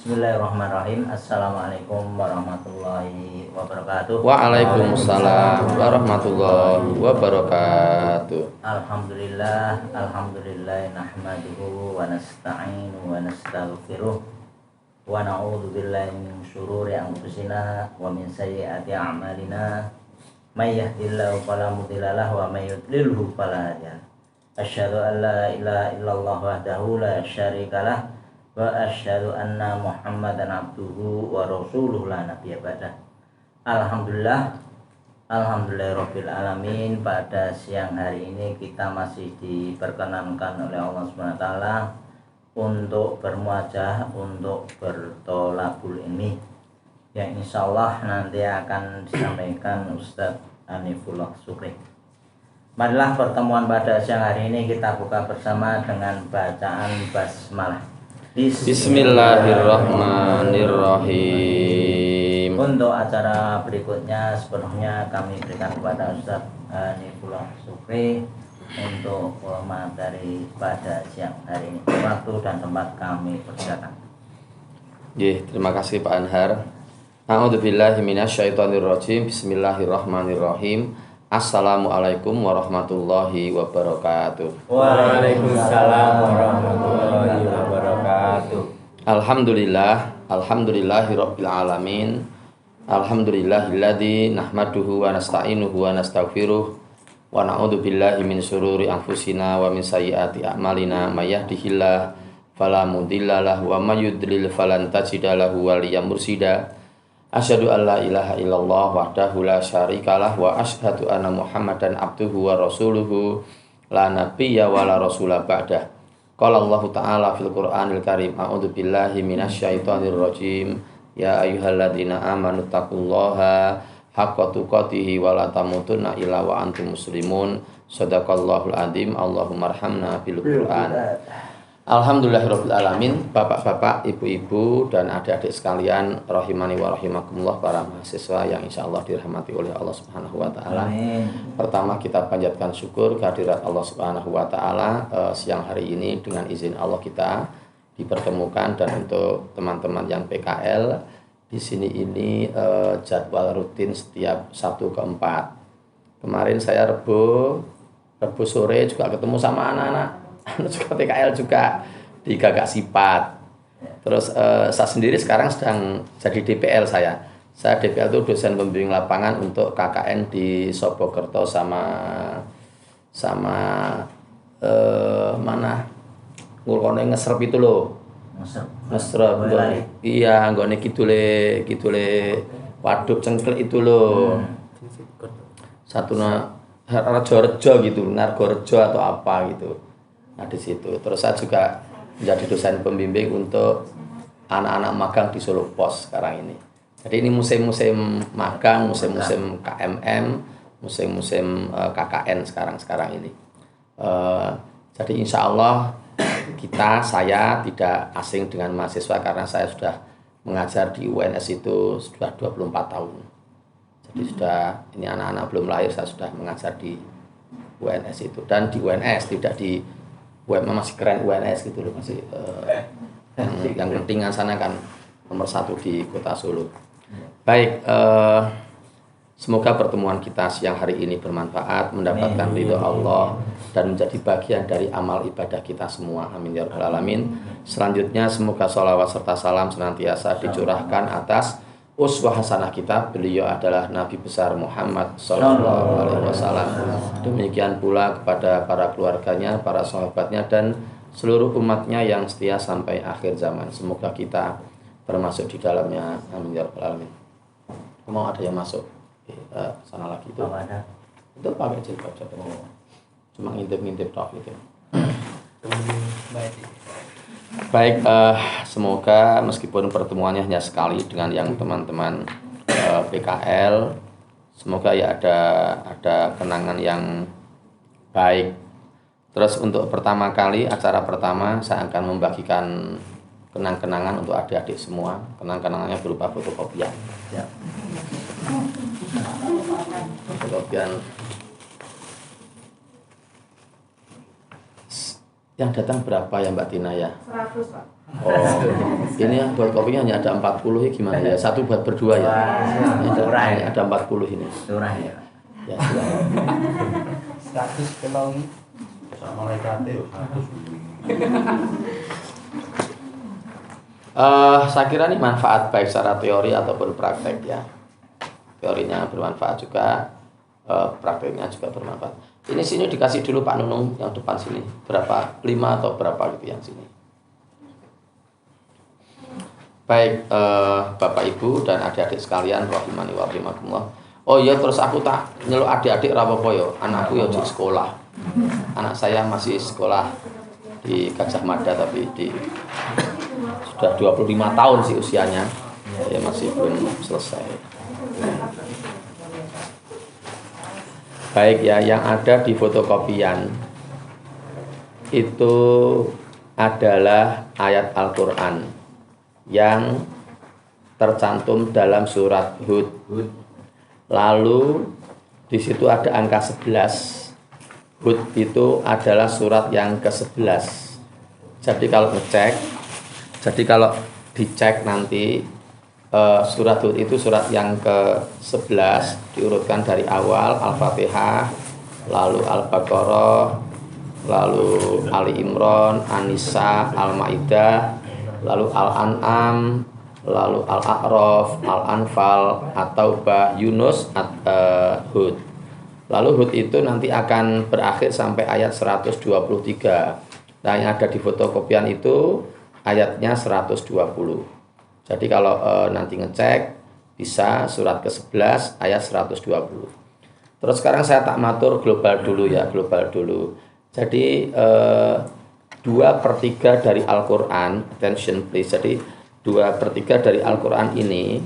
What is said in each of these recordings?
Bismillahirrahmanirrahim. Assalamualaikum warahmatullahi wabarakatuh. Waalaikumsalam warahmatullahi wabarakatuh. Alhamdulillah nahmaduhu wa nasta'inu wa nastaghfiruh wa na'udzu billahi min syururi anfusina wa min sayyiati a'malina. May yahdihillahu fala mudilla lahu wa may yudlilhu fala hadiya lahu. Asyhadu an la ilaha illallah wahdahu la syarikalah wa asyhadu anna Muhammadan abduhu wa rasuluhu la nabiyya ba'dah. Alhamdulillahirabbil alamin. Pada siang hari ini kita masih diperkenankan oleh Allah Subhanahu wa taala untuk bermuajah, untuk bertolabul ilmi yang insyaallah nanti akan disampaikan Ustadz Hanifullah Sukri. Marilah pertemuan pada siang hari ini kita buka bersama dengan bacaan basmalah. Bismillahirrahmanirrahim. Untuk acara berikutnya sepenuhnya kami berikan kepada Ustadz Hanifullah Sukri untuk materi pada siang hari ini. Waktu dan tempat kami persilakan. Terima kasih Pak Anhar. A'udzubillahi minasyaitonirrajim. Bismillahirrahmanirrahim. Assalamualaikum warahmatullahi wabarakatuh. Waalaikumsalam warahmatullahi wabarakatuh. Alhamdulillahirabbil alamin. Alhamdulillahilladzi nahmaduhu wa nasta'inuhu wa nastaghfiruh wa na'udzu billahi min syururi anfusina wa min sayyiati a'malina may yahdihillahu fala mudhillalah wa may yudlil falan tajida lahu waliyyan mursyida. Asyhadu an la ilaha illallah wahdahu la syarikalah wa asyhadu anna Muhammadan abduhu wa rasuluhu la nabiyya wa la rasula ba'dah. Qala Allah ta'ala fil Qur'anil Karim, a'udzu billahi minasyaitonir rajim. Ya ayyuhalladzina amanu taqullaha haqqa tuqatih wa la tamutunna illa wa antum muslimun. Shadaqallahul adzim. Allahumma arhamna bil Qur'an. Alhamdulillahirabbil alamin. Bapak-bapak, ibu-ibu dan adik-adik sekalian rahimani wa rahimakumullah, para mahasiswa yang insyaallah dirahmati oleh Allah Subhanahu wa taala. Pertama kita panjatkan syukur kehadirat Allah Subhanahu wa taala. Siang hari ini dengan izin Allah kita dipertemukan, dan untuk teman-teman yang PKL di sini ini jadwal rutin setiap Sabtu keempat. Kemarin saya Rebu sore juga ketemu sama anak-anak juga PKL juga di Gagak Sipat. Terus saya sendiri sekarang sedang jadi DPL saya. Saya DPL itu dosen pembimbing lapangan untuk KKN di Sobokerto sama mana ngurkone ngesrep itu loh. Ngesrep. Iya, nggone kidule Waduk Cengklik itu loh. Satuna Rejo gitu, Nargorejo atau apa gitu. Nah di situ. Terus saya juga menjadi dosen pembimbing untuk anak-anak magang di Solo Pos sekarang ini. Jadi ini musim-musim magang, musim-musim KMM, musim-musim KKN sekarang ini. Jadi insya Allah saya tidak asing dengan mahasiswa karena saya sudah mengajar di UNS itu sudah 24 tahun. Jadi ini anak-anak belum lahir saya sudah mengajar di UNS itu, dan di UNS tidak di masih keren UNS gitu loh, masih yang pentingan sana kan nomor 1 di kota Solo. Baik, semoga pertemuan kita siang hari ini bermanfaat, mendapatkan ridho Allah dan menjadi bagian dari amal ibadah kita semua. Amin ya rabbal alamin. Selanjutnya semoga sholawat serta salam senantiasa dicurahkan atas uswah hasanah kita. Beliau adalah Nabi besar Muhammad sallallahu alaihi wasallam. Demikian pula kepada para keluarganya, para sahabatnya dan seluruh umatnya yang setia sampai akhir zaman. Semoga kita termasuk di dalamnya. Amin ya rabbal alamin. Mau ada yang masuk sana lagi itu? Ada. Itu pakai jilbab saja. Cuma ngintip-ngintip tok gitu. Baik, semoga meskipun pertemuannya hanya sekali dengan yang teman-teman PKL, semoga ya ada kenangan yang baik. Terus untuk pertama kali, acara pertama saya akan membagikan kenang-kenangan untuk adik-adik semua. Kenang-kenangannya berupa fotokopian. Ya. Fotokopian. Yang datang berapa ya Mbak Tina ya? 100 Pak. Oh, ini yang buat kopinya hanya ada 40 ya gimana ya? Satu buat berdua ya? Ini ada 40 ini. Murah ya. Ya, 100 kilo sama lekate 100. saya kira ini manfaat baik secara teori ataupun praktek ya. Teorinya bermanfaat juga, prakteknya juga bermanfaat. Ini sini dikasih dulu Pak Nunung yang depan sini. Berapa? 5 atau berapa gitu yang sini. Baik, Bapak Ibu dan adik-adik sekalian rahimani wa rahimakumullah. Oh iya, terus aku tak nyeluk adik-adik ra apa-apa yo. Anakku yo di sekolah. Anak saya masih sekolah di Gajah Mada tapi sudah 25 tahun sih usianya. Ya masih belum selesai. Baik ya, yang ada di fotokopian itu adalah ayat Al-Qur'an yang tercantum dalam surat Hud. Lalu di situ ada angka 11. Hud itu adalah surat yang ke-11. Jadi kalau dicek nanti surat Hud itu surat yang ke-11 diurutkan dari awal Al-Fatihah, lalu Al-Baqarah, lalu Ali Imran, An-Nisa, Al-Maidah, lalu Al-An'am, lalu Al-A'raf, Al-Anfal, At-Taubah, Yunus, Hud. Lalu Hud itu nanti akan berakhir sampai ayat 123. Nah, yang ada di fotokopian itu ayatnya 120. Jadi kalau nanti ngecek bisa surat ke-11 ayat 120. Terus sekarang saya tak matur global dulu ya, global dulu. Jadi 2/3 dari Al-Quran, attention please. Jadi 2/3 dari Al-Quran ini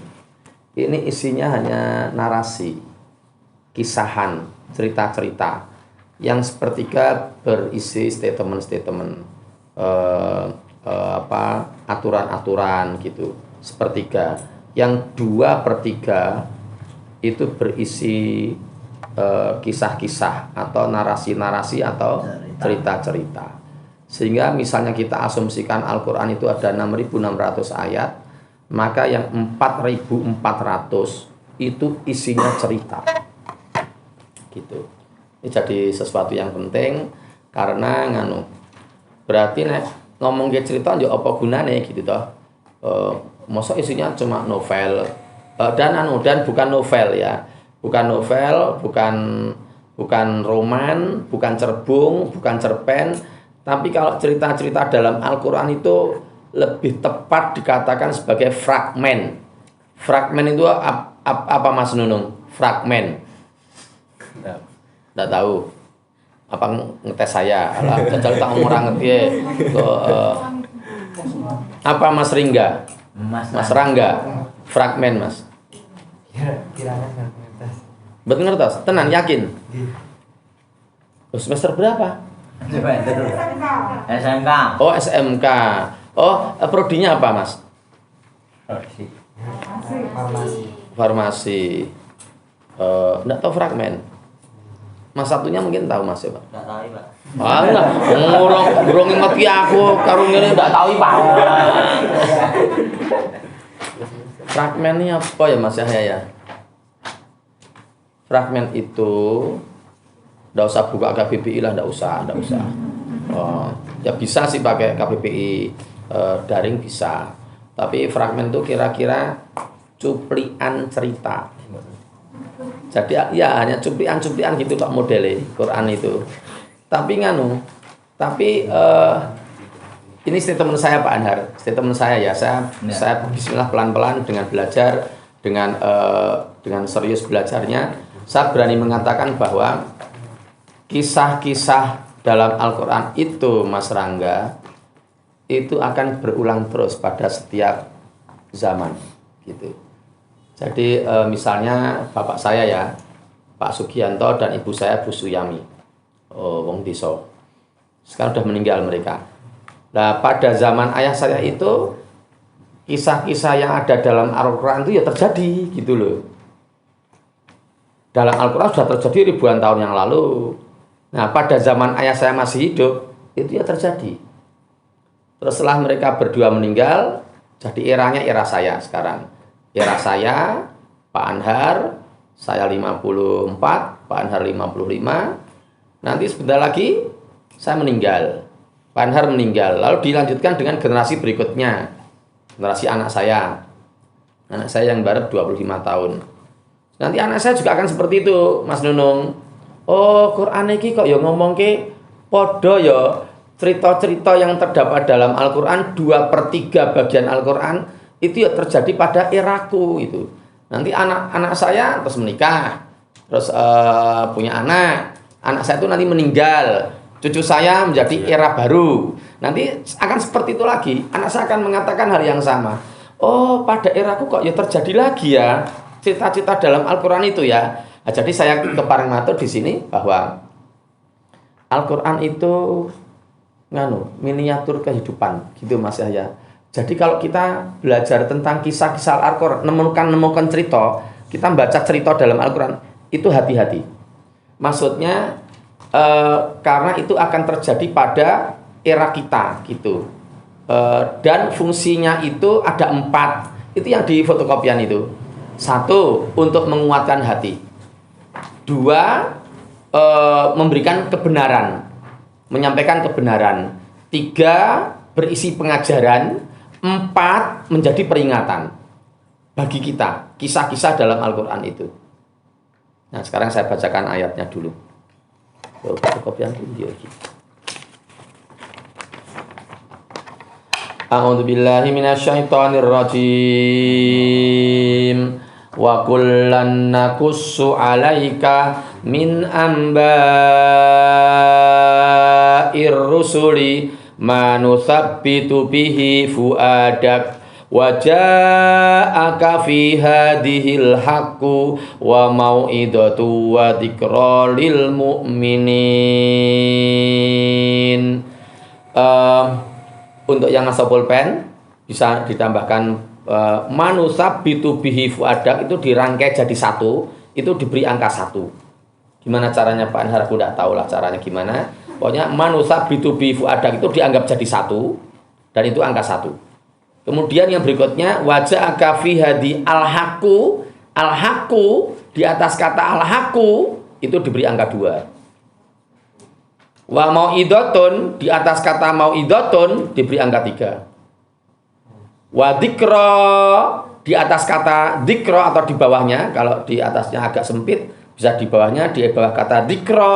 isinya hanya narasi, kisahan, cerita-cerita. Yang sepertiga berisi statement-statement, aturan-aturan gitu. Sepertiga. Yang 2/3 itu berisi kisah-kisah atau narasi-narasi atau cerita-cerita. Sehingga misalnya kita asumsikan Al-Quran itu ada 6.600 ayat, maka yang 4.400 itu isinya cerita. Gitu. Ini jadi sesuatu yang penting karena berarti ngomong ke cerita yo apa gunane gitu toh. Masa isinya cuma novel dan bukan novel ya. Bukan novel, bukan roman, bukan cerbung, bukan cerpen. Tapi kalau cerita-cerita dalam Al-Quran itu lebih tepat dikatakan sebagai fragmen. Fragmen itu apa Mas Nunung? Fragmen. Nggak tahu. Apa ngetes saya? Alah, jajal tak orang ngerti. Apa Mas Ringga? Mas Rangga. Fragmen Mas. Betul ngertos? Tenan yakin? Semester berapa? SMK. Oh SMK. Oh prodinya apa Mas? Farmasi. Enggak tahu fragmen. Mas satunya mungkin tahu Mas ya Pak. Enggak tahu Pak. Enggak. Ngurung ngerti aku karo ngene enggak tahu Pak. Fragmen ini apa ya Mas Yahya ya? Fragmen itu enggak usah buka KBBI lah, enggak usah. Ya bisa sih pakai KBBI daring bisa. Tapi fragmen itu kira-kira cuplian cerita. Jadi ya hanya cuplian-cuplian gitu Pak modelnya Quran itu. Tapi ini statement saya Pak Anhar, statement saya ya. Saya bismillah pelan-pelan dengan belajar dengan serius belajarnya. Saya berani mengatakan bahwa kisah-kisah dalam Al-Quran itu Mas Rangga itu akan berulang terus pada setiap zaman gitu. Jadi misalnya bapak saya ya Pak Sugianto dan ibu saya Bu Suyami, wong desa. Sekarang sudah meninggal mereka. Nah pada zaman ayah saya itu kisah-kisah yang ada dalam Al-Quran itu ya terjadi gitu loh. Dalam Al-Quran sudah terjadi ribuan tahun yang lalu. Nah pada zaman ayah saya masih hidup Itu ya terjadi. Terus setelah mereka berdua meninggal, jadi eranya era saya sekarang. Era saya, Pak Anhar, saya 54, Pak Anhar 55. Nanti sebentar lagi saya meninggal. Pak Anhar meninggal. Lalu dilanjutkan dengan generasi berikutnya. Generasi anak saya. Anak saya yang baru 25 tahun. Nanti anak saya juga akan seperti itu, Mas Nunung. Oh, Quran iki kok ya ngomong ke podo ya cerita-cerita yang terdapat dalam Al-Quran 2/3 bagian Al-Quran itu ya terjadi pada eraku itu. Nanti anak-anak saya terus menikah, terus punya anak saya itu nanti meninggal, cucu saya menjadi era baru. Nanti akan seperti itu lagi. Anak saya akan mengatakan hal yang sama. Oh, pada eraku kok ya terjadi lagi ya cita-cita dalam Al-Quran itu ya. Nah, jadi saya kepareng matur di sini bahwa Al-Quran itu miniatur kehidupan gitu Mas Yahya. Jadi kalau kita belajar tentang kisah-kisah Al-Quran, menemukan cerita, kita membaca cerita dalam Al-Quran, itu hati-hati. Maksudnya karena itu akan terjadi pada era kita gitu. Dan fungsinya itu ada 4. Itu yang di fotokopian itu. 1, untuk menguatkan hati. 2, memberikan kebenaran, menyampaikan kebenaran. 3, berisi pengajaran. 4, menjadi peringatan bagi kita, kisah-kisah dalam Al-Quran itu. Nah, sekarang saya bacakan ayatnya dulu. Fotokopian video lagi. A'udzubillahi minasyaitonir rajim. Wa kullan nakussu 'alaika min amba'ir rusuli ma nusabbitu bihi fuadak wa ja'aka fi hadhil haqqu wa mau'idatu wa dzikra lil mu'minin. Untuk yang ngasih pulpen bisa ditambahkan manusab bihi fuadak, itu dirangkai jadi 1, itu diberi angka 1. Gimana caranya Pak Anhar? Aku tidak tahu lah caranya gimana. Pokoknya manusab bihi fuadak itu dianggap jadi 1 dan itu angka 1. Kemudian yang berikutnya wajah akafi hadi al-haqqu di atas kata al-haqqu itu diberi angka 2. Wa mau'idotun, di atas kata mau'idotun diberi angka 3. Wa dzikra, di atas kata dzikra atau di bawahnya, kalau di atasnya agak sempit bisa di bawahnya, di bawah kata dzikra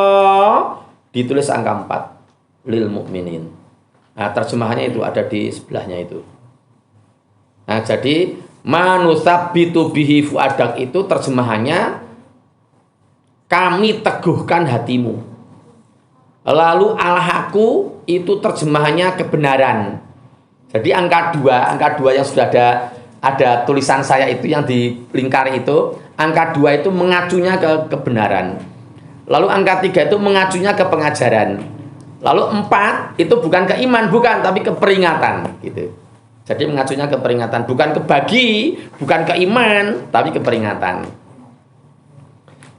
ditulis angka 4 lil mukminin. Nah, terjemahannya itu ada di sebelahnya itu. Nah, jadi manusabbitu bihi fuadak itu terjemahannya kami teguhkan hatimu. Lalu al-haqqu itu terjemahannya kebenaran. Jadi angka 2 yang sudah ada tulisan saya itu yang dilingkari itu, angka 2 itu mengacunya ke kebenaran. Lalu angka 3 itu mengacunya ke pengajaran. Lalu 4 itu bukan ke iman, bukan, tapi ke peringatan gitu. Jadi mengacunya ke peringatan, bukan ke bagi, bukan ke iman, tapi ke peringatan.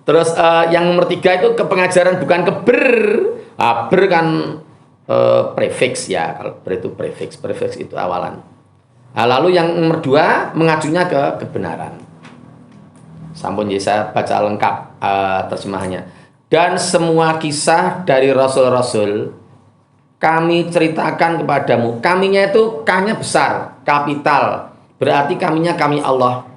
Terus yang nomor 3 itu ke pengajaran, bukan ke ber. Ber kan prefix ya, kalau ber itu prefix itu awalan. Nah, lalu yang nomor 2 mengacunya ke kebenaran. Sampun ya, saya baca lengkap terjemahannya. Dan semua kisah dari rasul-rasul kami ceritakan kepadamu. Kaminya itu K-nya besar, kapital. Berarti kaminya kami Allah.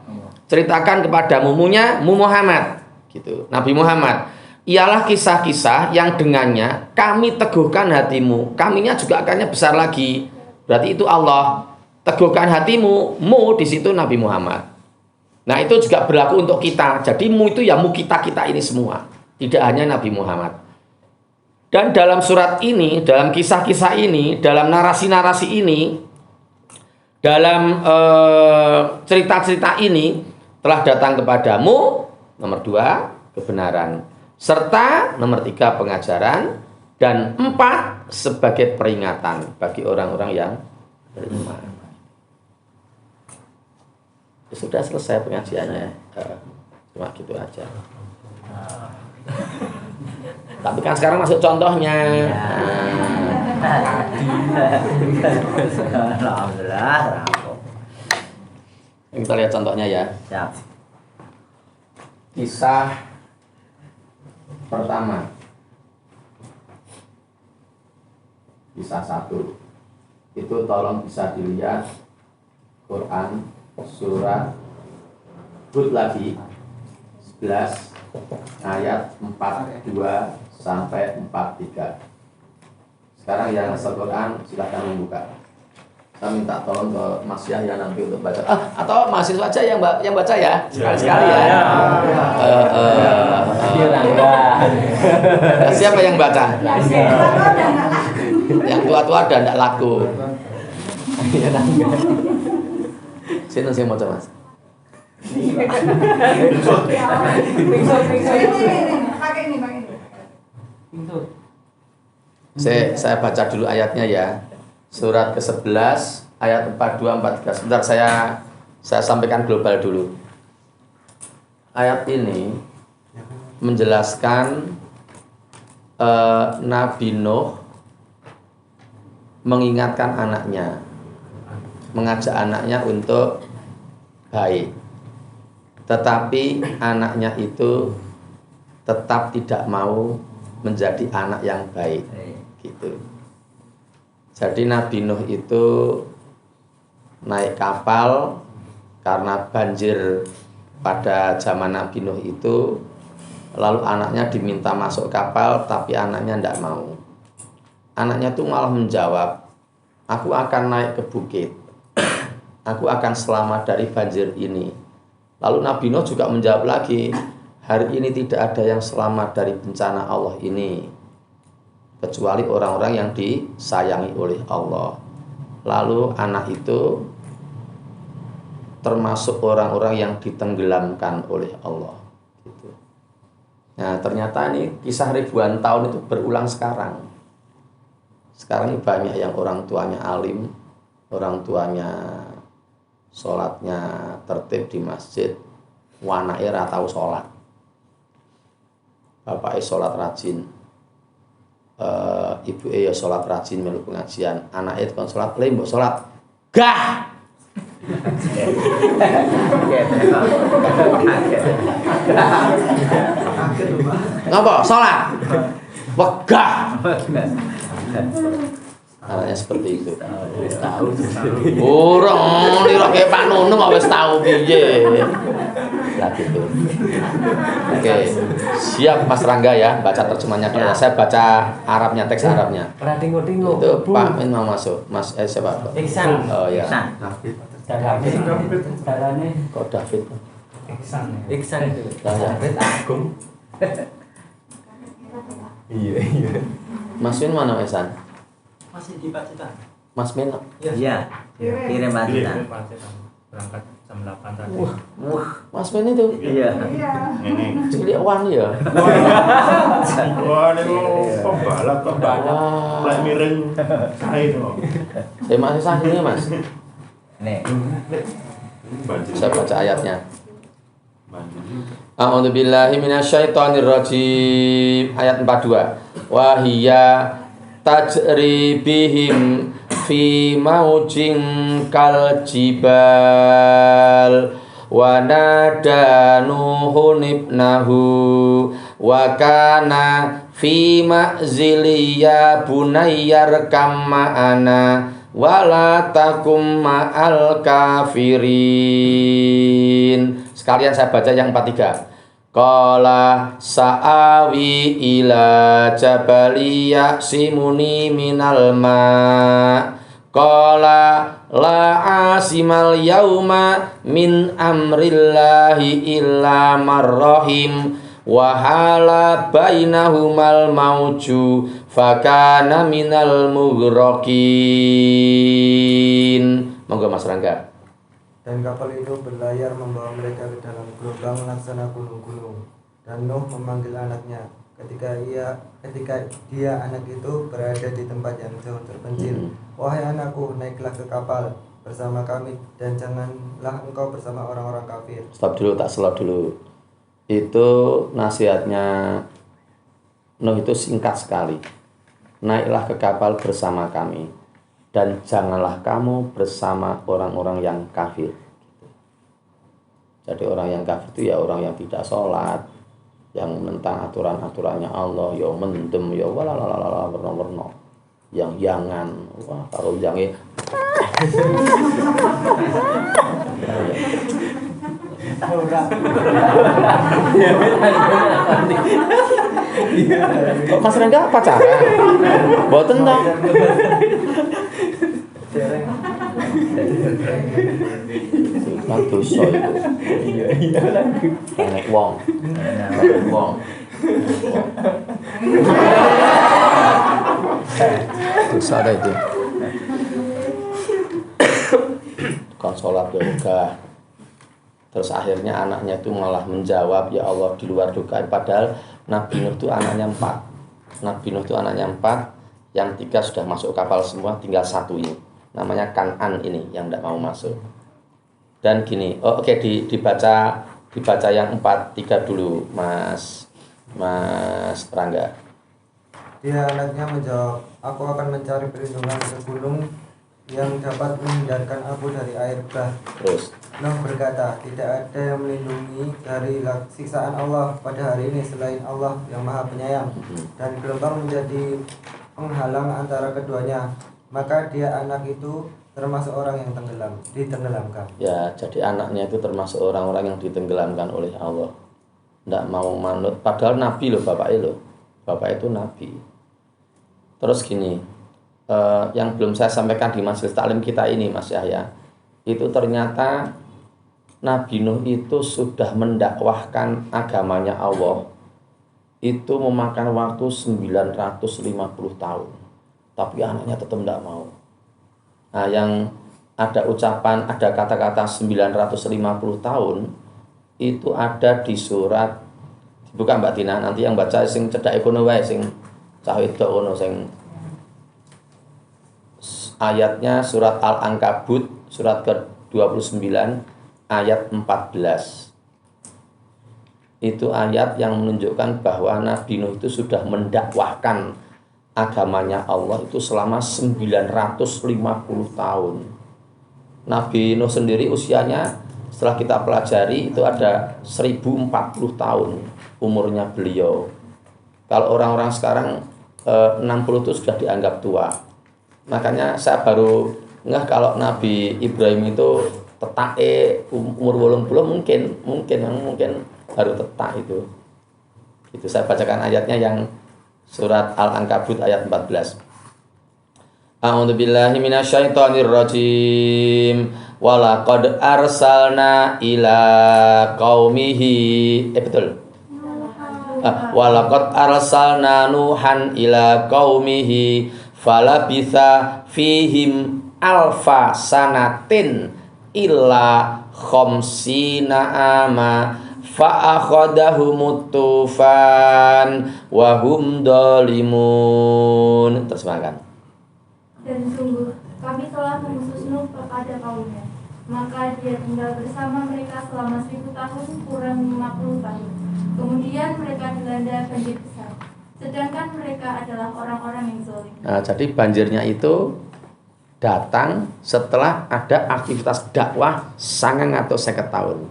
Ceritakan kepadamu, mu-nya mu Muhammad gitu. Nabi Muhammad. Ialah kisah-kisah yang dengannya kami teguhkan hatimu. Kaminya juga akannya besar lagi. Berarti itu Allah. Teguhkan hatimu, mu di situ Nabi Muhammad. Nah, itu juga berlaku untuk kita. Jadi mu itu ya mu kita ini semua. Tidak hanya Nabi Muhammad. Dan dalam surat ini, dalam kisah-kisah ini, dalam narasi-narasi ini, dalam cerita-cerita ini telah datang kepadamu nomor 2 kebenaran, serta nomor 3 pengajaran, dan 4 sebagai peringatan bagi orang-orang yang beriman. Sudah selesai pengajiannya, cuma gitu aja. Tapi kan sekarang masuk contohnya. Alhamdulillah rampung. Kita lihat contohnya ya. Siap. Kisah pertama. Kisah 1. Itu tolong bisa dilihat Quran surat Hud lagi 11 ayat 42 sampai 43. Sekarang yang hafal Quran silakan membuka. Saya minta tolong ke Mas Yahya nanti untuk baca. Atau mahasiswa aja yang baca ya. Sekali-sekali ya. Siapa yang baca? Yang tua-tua dan tidak laku. Sini saya mau coba Mas. Saya baca dulu ayatnya ya. Surat ke-11 ayat 42 43. Sebentar saya sampaikan global dulu. Ayat ini menjelaskan Nabi Nuh mengingatkan anaknya, mengajak anaknya untuk baik. Tetapi anaknya itu tetap tidak mau menjadi anak yang baik. Gitu. Jadi Nabi Nuh itu naik kapal karena banjir pada zaman Nabi Nuh itu, lalu anaknya diminta masuk kapal tapi anaknya tidak mau. Anaknya tuh malah menjawab, aku akan naik ke bukit, aku akan selamat dari banjir ini. Lalu Nabi Nuh juga menjawab lagi, hari ini tidak ada yang selamat dari bencana Allah ini kecuali orang-orang yang disayangi oleh Allah. Lalu anak itu termasuk orang-orang yang ditenggelamkan oleh Allah. Gitu. Nah ternyata ini kisah ribuan tahun itu berulang sekarang. Sekarang ini banyak yang orang tuanya alim, orang tuanya sholatnya tertib di masjid, anaknya ora tau sholat. Bapaknya sholat rajin, ibu ya sholat rajin melu pengajian, anaknya kan sholat, mbok sholat gah. Ngapa sholat wegah. Anaknya seperti itu. Orang lira kayak Pak Nunung kok wis tahu piye. Lah gitu. Oke. Siap Mas Rangga ya, baca terjemahnya dulu. Saya baca Arabnya, teks Arabnya. Itu Pak Min mau masuk. Mas siapa? Iksan. Oh ya. David. Kok David? Iksan itu. David Agung. Iya. Mas Min mana Esan? Masih di Pacitan. Mas Min. Iya. Kirim Pacitan. Berangkat jam 8 tadi. Wah, Mas Min itu. Iya. Cilik wani ya. Wah, ini pembalap kok. Wah. Lek miring sae to. Mas Esan ini Mas. Nih. Banjir. Saya baca ayatnya. Banjir juga. A'udzu billahi minasyaitonir rajim. Ayat 42. Wa hiya tajri bihim fi maujin kal jibal wa nada nuhun ibnahu wa kana fi ma'zili ya bunayyar kam ma'ana wala takum ma'al kafirin. Sekalian saya baca yang 43. Qala sa'awi ila jabali ya'simuni minal ma. Qala la asimal yauma min amrillahi illa marrahim wa hala bainahumal mauju fakana minal mughraqin. Monggo Mas Rangga. Dan kapal itu berlayar membawa mereka ke dalam gelombang laksana gunung-gunung. Dan Nuh memanggil anaknya. Ketika dia anak itu berada di tempat yang jauh terpencil. Wahai anakku, naiklah ke kapal bersama kami dan janganlah engkau bersama orang-orang kafir. Stop dulu, tak slot dulu. Itu nasihatnya Nuh itu singkat sekali. Naiklah ke kapal bersama kami dan janganlah kamu bersama orang-orang yang kafir. Jadi orang yang kafir itu ya orang yang tidak sholat, yang menentang aturan-aturannya Allah, ya mendem, ya walalala werna-werna, yang jangan, wah kalau jangan kok Mas Rangga pacaran? Boten toh? Kan dosa itu. Iya lagi. Nek wong. Dosa ada itu. Kan sholat yoga. Terus akhirnya anaknya itu malah menjawab, ya Allah di luar duga. Padahal Nabi Nuh itu anaknya 4. Nabi Nuh itu anaknya 4, yang 3 sudah masuk kapal semua, tinggal 1 ini. Namanya Kan'an ini yang tidak mau masuk. Dan gini, dibaca yang 4, 3 dulu, Mas Rangga. Dia anaknya menjawab, aku akan mencari perlindungan ke gunung yang dapat menghindarkan aku dari air bah. Terus Nuh berkata, tidak ada yang melindungi dari siksaan Allah pada hari ini selain Allah yang Maha Penyayang. Dan gelombang menjadi penghalang antara keduanya. Maka dia anak itu termasuk orang yang ditenggelamkan. Ya, jadi anaknya itu termasuk orang-orang yang ditenggelamkan oleh Allah. Tidak mau manut. Padahal Nabi loh bapaknya loh. Bapak itu Nabi. Terus gini, yang belum saya sampaikan di majelis taklim kita ini Mas Yahya, itu ternyata Nabi Nuh itu sudah mendakwahkan agamanya Allah itu memakan waktu 950 tahun, tapi anaknya tetap tidak mau. Nah, yang ada ucapan, ada kata-kata 950 tahun itu ada di surat, bukan Mbak Tina, nanti yang baca sing cedak ekono wae, sing cah wedok ono sing ayatnya surat Al-Ankabut surat ke-29 ayat 14. Itu ayat yang menunjukkan bahwa Nabi Nuh itu sudah mendakwahkan agamanya Allah itu selama 950 tahun. Nabi Nuh sendiri usianya setelah kita pelajari itu ada 1040 tahun umurnya beliau. Kalau orang-orang sekarang 60 itu sudah dianggap tua. Makanya saya baru ngeh kalau Nabi Ibrahim itu tetake umur 80 mungkin baru tetak itu. Itu saya bacakan ayatnya yang surat Al-Ankabut ayat 14. A'udzu billahi minasyaitonir rajim. Walaqad arsalna ila qaumihi. Betul. Walaqad arsalna Nuhan ila qaumihi falabitha fihim alfa sanatin illa khamsina ama fa'akhadahumut tufan wa hum dhalimun. Terjemahkan. Dan sungguh kami telah mengutus Nuh kepada kaumnya, maka dia tinggal bersama mereka selama 1000 tahun kurang 50 tahun. Kemudian mereka dilanda banjir besar, sedangkan mereka adalah orang-orang yang zalim. Nah, jadi banjirnya itu datang setelah ada aktivitas dakwah 50 tahun.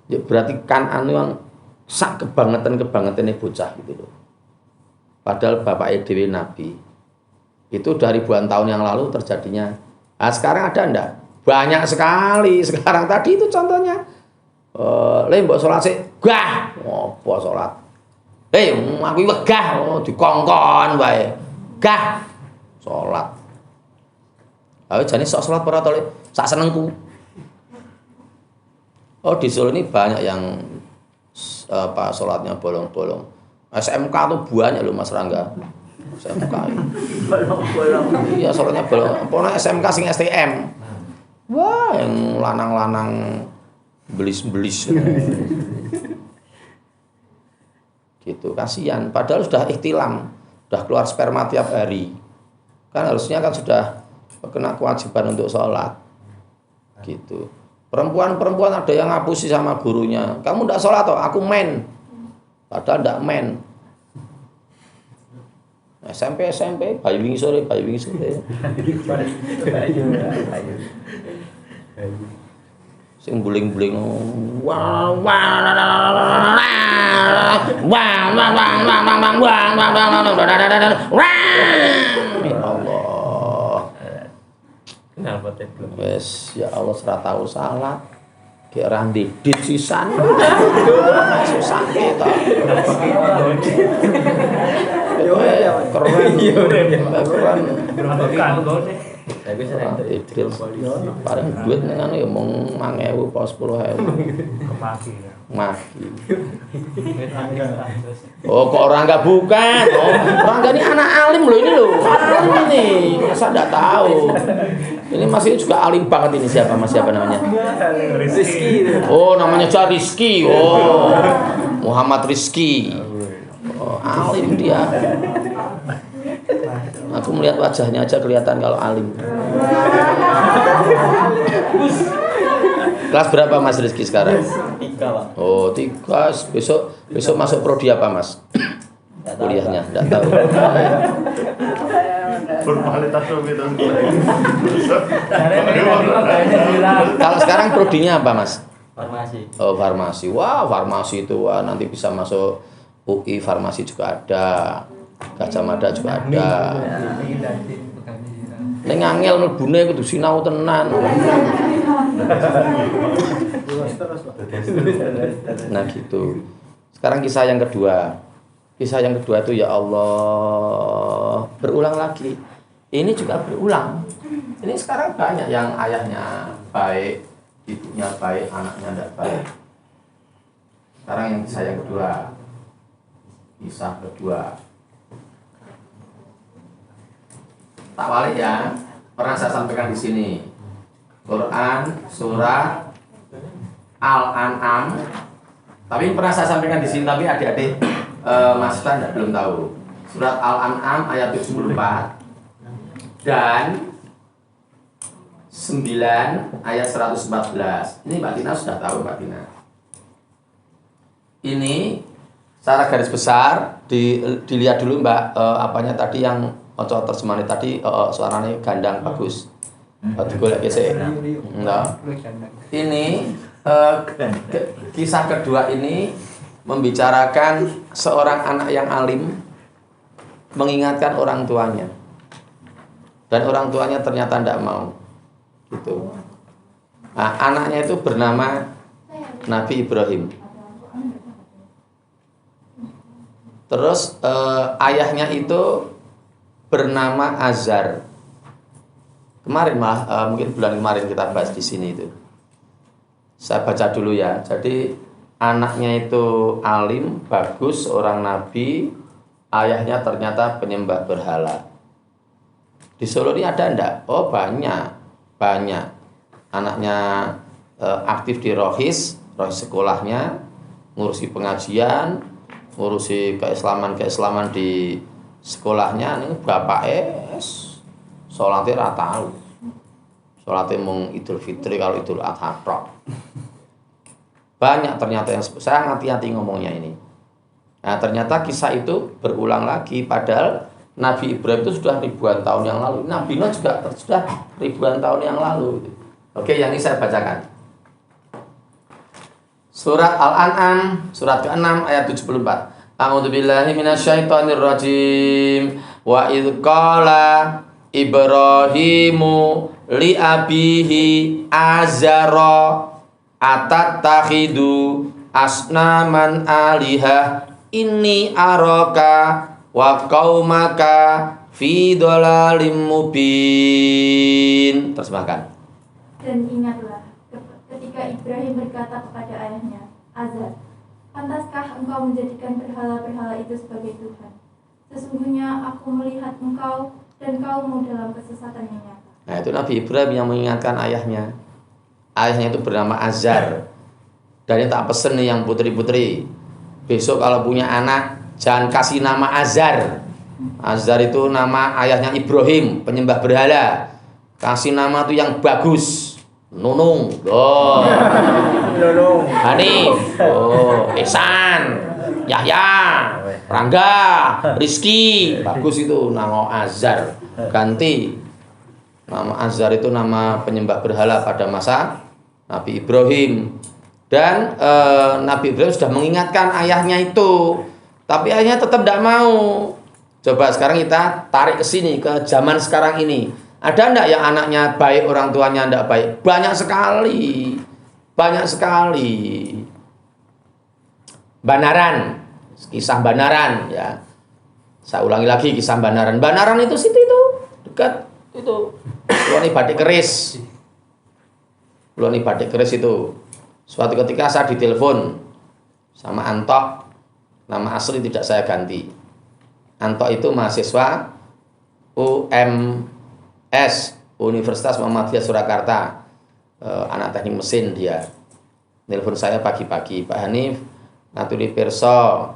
Ya, berarti kan yang sak kebangetan ini bocah gitu loh. Padahal bapak dewi Nabi. Itu dari ribuan tahun yang lalu terjadinya. Nah, sekarang ada enggak? Banyak sekali. Sekarang tadi itu contohnya. Mbok sholat sih, gah, apa sholat? Aku wegah, dikongkon wae. Gah, sholat. Ayo jane sok sholat ora to, sak senengku. Oh, di Solo ini banyak yang sholatnya bolong-bolong. SMK tuh banyak loh Mas Rangga. SMK. Bolong-bolong. Iya, sholatnya bolong. Pokoknya SMK sing STM. Wah, yang lanang-lanang belis-belis. Gitu, kasihan. Padahal sudah ikhtilam, sudah keluar sperma tiap hari. Kan harusnya kan sudah kena kewajiban untuk sholat. Gitu. Perempuan ada yang ngapusi sama gurunya. Kamu tidak sholat toh? Aku main. Padahal tidak main. SMP, bayi wingi sore. Sing buling-buling Allah. Kenapa tebel? Wes ya Allah ora tau salat. Kayak ora ndidit sisan. Susah kita. Keren. Tapi sering Tidil paling duit nang ya mung 5.000 apa 10.000. kemaki ya. Maki. Oh kok orang enggak bukan? Oh, orang enggak ini anak alim loh ini loh. Alim ini. Masa enggak tahu. Ini masih juga alim banget ini siapa namanya? Rizky. Oh namanya juga Rizky. Oh Muhammad Rizky. Oh alim dia. Aku melihat wajahnya aja kelihatan kalau alim. Kelas berapa Mas Rizky sekarang? 3 Pak. Oh 3. Besok masuk prodi apa Mas? Kuliahnya enggak tahu. Formalitas itu. Kalau sekarang prodinya apa Mas? Farmasi. Oh farmasi. Wah farmasi itu nanti bisa masuk UI farmasi juga ada. Gajah Mada juga ada. Ning angel mlebune kudu sinau tenan. Nah gitu. Sekarang kisah yang kedua. Kisah yang kedua itu ya Allah berulang lagi. Ini juga berulang. Ini sekarang banyak yang ayahnya baik, ibunya baik, anaknya tidak baik. Sekarang yang kisah yang kedua. Kisah kedua. Tak balik ya. Pernah saya sampaikan di sini. Quran surah Al-An'am. Tapi pernah saya sampaikan di sini tapi adik-adik Mas Tan belum tahu. Surat Al-An'am ayat 74 dan 9 ayat 114. Ini Mbak Tina sudah tahu Mbak Tina. Ini secara garis besar dilihat dulu Mbak apanya tadi yang ojo terjemahan tadi suaranya gandang bagus. Digolek sik. Nah. Ini kisah kedua ini membicarakan seorang anak yang alim mengingatkan orang tuanya. Dan orang tuanya ternyata tidak mau. Gitu. Nah, anaknya itu bernama Nabi Ibrahim. Terus ayahnya itu bernama Azar. Kemarin mungkin bulan kemarin kita bahas di sini itu. Saya baca dulu ya. Jadi anaknya itu alim, bagus, orang nabi. Ayahnya ternyata penyembah berhala. Di Solo ini ada enggak? Oh banyak. Anaknya aktif di rohis sekolahnya, ngurusi pengajian, ngurusi keislaman di sekolahnya. Ini bapak sholatnya ora tahu. Sholatnya mung Idul Fitri kalau Idul Adha tok. Banyak ternyata yang saya hati-hati ngomongnya ini. Nah, ternyata kisah itu berulang lagi padahal Nabi Ibrahim itu sudah ribuan tahun yang lalu. Nabi Nuh juga sudah ribuan tahun yang lalu. Oke, yang ini saya bacakan. Surat Al-An'am, surat ke-6 ayat 74. A'udzubillahi minasyaitonirrajim. Wa idz qala Ibrahimu li abihi azara atattakhidu asnaman alihah inni araka wa qaumaka fi dhalalim mubin. Terjemahkan. Dan ingatlah ketika Ibrahim berkata kepada ayahnya, Azar, pantaskah engkau menjadikan berhala-berhala itu sebagai Tuhan? Sesungguhnya aku melihat engkau dan kaummu dalam kesesatan yang nyata. Nah itu Nabi Ibrahim yang mengingatkan ayahnya. Ayahnya itu bernama Azar. Dan ini tak pesen nih yang putri-putri. Besok kalau punya anak jangan kasih nama Azar. Azar itu nama ayahnya Ibrahim, penyembah berhala. Kasih nama tuh yang bagus. Nunung. Oh. Hanif. Oh, Ihsan. Yahya, Rangga, Rizky, bagus itu nama Azhar. Ganti nama Azhar itu nama penyembah berhala pada masa Nabi Ibrahim. Dan Nabi Ibrahim sudah mengingatkan ayahnya itu, tapi ayahnya tetap tidak mau. Coba sekarang kita tarik ke sini, ke zaman sekarang ini. Ada enggak yang anaknya baik, orang tuanya enggak baik? Banyak sekali. Banyak sekali. Banaran, kisah Banaran ya. Saya ulangi lagi kisah Banaran. Banaran itu situ itu dekat itu. Luani Batik Keris. Luani Batik Keris itu. Suatu ketika saya ditelepon sama Anto, nama asli tidak saya ganti. Anto itu mahasiswa UMS, Universitas Muhammadiyah Surakarta, anak teknik mesin dia. Telepon saya pagi-pagi, Pak Hanif, naturi pirsa,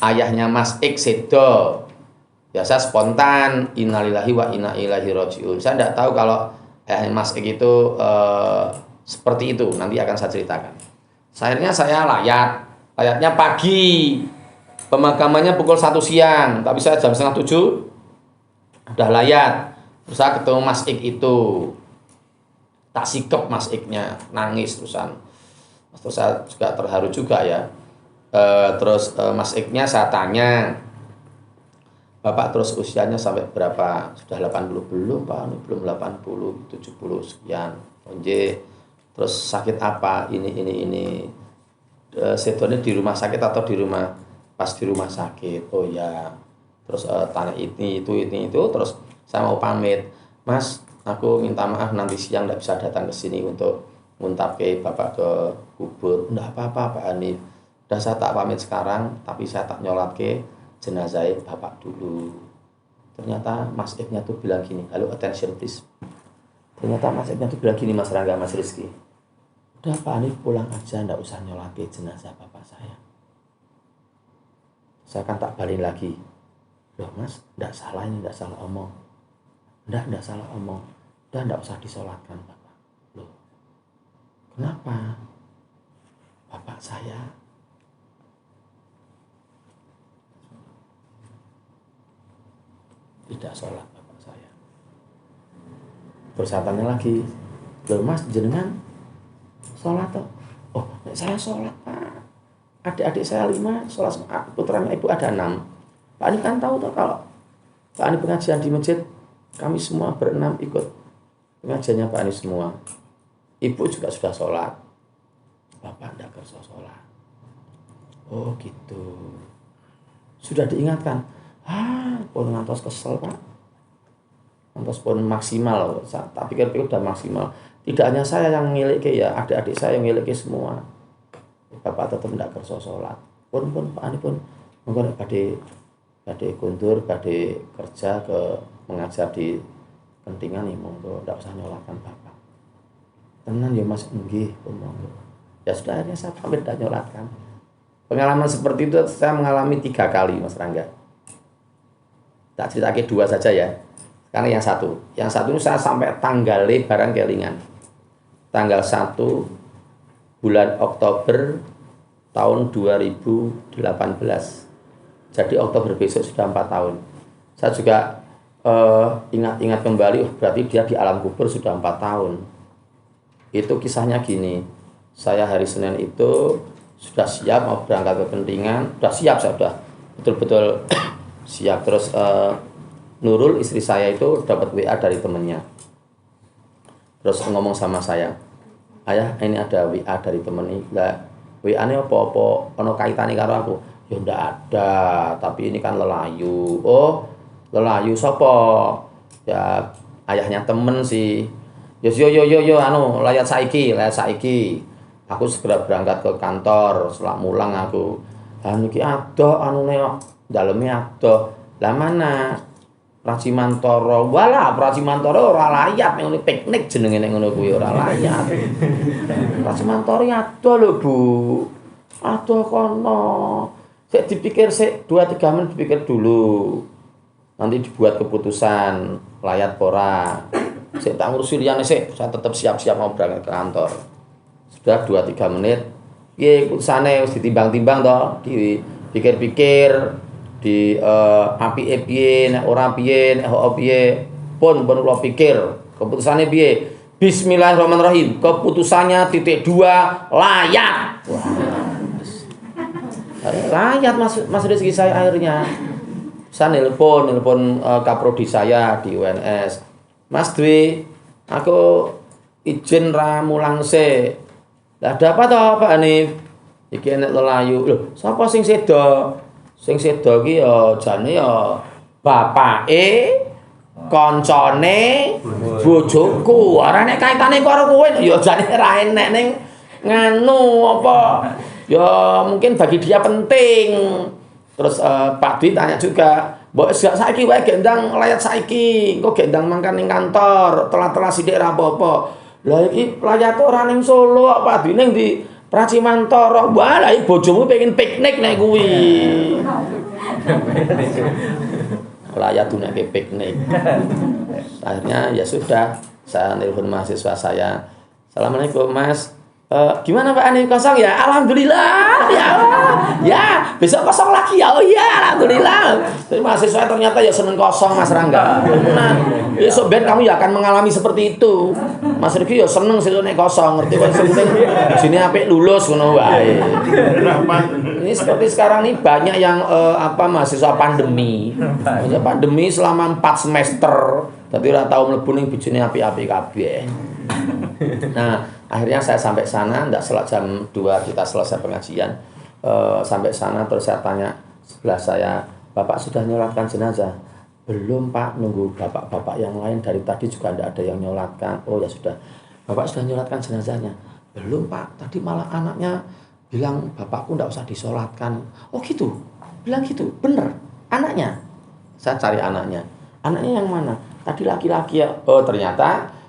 ayahnya Mas X sedo. Ya saya spontan, innalillahi wa inna ilaihi rajiun. Saya tidak tahu kalau ayahnya Mas X itu seperti itu, nanti akan saya ceritakan. Akhirnya saya layatnya pagi, pemakamannya pukul 1 siang, tapi saya jam 6:30 udah layat. Terus saya ketemu Mas Ik itu, tak sikap Mas Ik-nya, nangis terusan. Terus saya juga terharu juga ya. Terus Mas Ik-nya saya tanya, Bapak terus usianya sampai berapa? Sudah 80 belum Pak? Belum 80, 70 sekian. Onje. Terus sakit apa? Ini. Sedone di rumah sakit atau di rumah? Pas di rumah sakit. Oh ya. Terus tanya itu. Terus saya mau pamit. Mas, aku minta maaf nanti siang tidak bisa datang ke sini untuk nguntapke Bapak ke kubur. Enggak apa-apa Pak Hanif. Udah saya tak pamit sekarang, tapi saya tak nyolatke jenazah Bapak dulu. Ternyata Mas Ibnya tuh bilang gini, halo attention please. Ternyata Mas Ibnya tuh bilang gini, Mas Rangga, Mas Rizky. Udah Pak Hanif pulang aja, enggak usah nyolatke jenazah Bapak saya. Saya kan tak balik lagi. Loh Mas, enggak salah ini, enggak salah omong. Enggak salah omong. Udah enggak usah disolatkan Bapak. Loh. Kenapa? Bapak saya tidak sholat bapak saya. Terus saya tanya lagi, loh Mas jenengan sholat toh? Oh saya sholat Pak. Adik-adik saya 5 sholat, putranya ibu ada 6. Pak Ani kan tahu toh kalau Pak Ani pengajian di masjid, kami semua berenam ikut pengajiannya Pak Ani semua. Ibu juga sudah sholat, bapak tidak kerja sholat. Oh gitu. Sudah diingatkan. Pun ngantos kesel Pak. Ngantos pun maksimal. Tak pikir-pikir udah maksimal. Tidak hanya saya yang ngilike ya, adik-adik saya yang ngilike semua. Bapak tetap tidak kerja sholat. Pun Pak Ani pun mungkin badhe kundur, badhe kerja ke mengajar di Kentingan nih, monggo tidak usah nyolatkan Bapak. Tenan ya Mas, nggih pun monggo. Ya sudah akhirnya saya pamit dan nyolatkan. Pengalaman seperti itu saya mengalami 3 kali Mas Rangga. Tak cerita ke 2 saja ya. Karena yang satu itu saya sampai tanggal barang kelingan. Tanggal 1 bulan Oktober tahun 2018. Jadi Oktober besok sudah 4 tahun. Saya juga ingat-ingat kembali, berarti dia di alam kubur sudah 4 tahun. Itu kisahnya gini. Saya hari Senin itu sudah siap mau berangkat ke Kentingan. Sudah siap, saya sudah betul-betul siap. Terus Nurul istri saya itu dapat WA dari temennya. Terus ngomong sama saya, ayah ini ada WA dari temen ini. Lah WA ini apa-apa ono kaitane karo aku? Ya ndak ada, tapi ini kan lelayu. Oh lelayu sapa? Ya ayahnya temen sih. Yo anu layat saiki. Aku segera berangkat ke kantor, setelah mulang aku. Anu iki adoh anune daleme adoh. Lah mana? Pracimantara. Walah, Pracimantara ora layat ning ngene piknik jenenge ning ngono kuwi ora layat. Pracimantara adoh lho, Bu. Adoh kono. Sik dipikir sik 2-3 menit dipikir dulu. Nanti dibuat keputusan layat ora. Sik tak ngurusi liyane sik, saya tetap siap-siap mau berangkat ke kantor. Sudah 2-3 menit. Piye putusane wis ditimbang-timbang to, pikir-pikir di apike piye nek ora piye nek piye pun kula pikir keputusane piye. Bismillahirrahmanirrahim. Keputusannya titik 2 layat. Wah. Layat Mas Rizky saya akhirnya. Saya nelpon kaprodi saya di UNS. Mas Dwi, aku izin ra mulang se. Lah ada apa toh Pak Hanif? Iki enek lelayu. Lho, sapa sing sedo? Sing sedo ki ya jane ya bapake koncone bojoku. Ora nek kaitane karo kowe ya jane ra enek ning nganu apa. Ya mungkin bagi dia penting. Terus Pak Dwi tanya juga, "Mbok saiki wae gendang layat saiki, engko gendang mangkan ning kantor, telat-telat sithik ra apa-apa." Lah iki layat ora ning Solo kok Pak Dwi ning di Pracimantoro. Wah, lah iki bojomu pengen piknik nek kuwi. Layat tuh nek piknik. Akhirnya ya sudah, saya nelpon mahasiswa saya. "Assalamualaikum Mas. Gimana Pak Hanif kosong ya? Alhamdulillah. Ya Allah. Ya, besok kosong lagi ya. Oh iya, alhamdulillah." Tapi mahasiswa ternyata ya seneng kosong Mas Rangga. Nah, besok ben kamu ya akan mengalami seperti itu. Mas Riki ya seneng sesuk nek kosong, ngerti kok penting sini apik lulus ngono wae. Ini seperti sekarang nih banyak yang mahasiswa pandemi. Mahasiswa pandemi selama 4 semester. Dadi ora tau mlebu ning bojone apik-apik kabeh. Nah, akhirnya saya sampai sana, enggak setelah jam 2 kita selesai pengajian. Sampai sana terus saya tanya sebelah saya, "Bapak sudah nyolatkan jenazah?" "Belum Pak, nunggu bapak-bapak yang lain dari tadi juga enggak ada yang nyolatkan." "Oh ya sudah." "Bapak sudah nyolatkan jenazahnya?" "Belum Pak, tadi malah anaknya bilang bapakku enggak usah disolatkan." "Oh gitu?" Bilang gitu, bener anaknya. Saya cari anaknya. Anaknya yang mana? Tadi laki-laki ya. Oh ternyata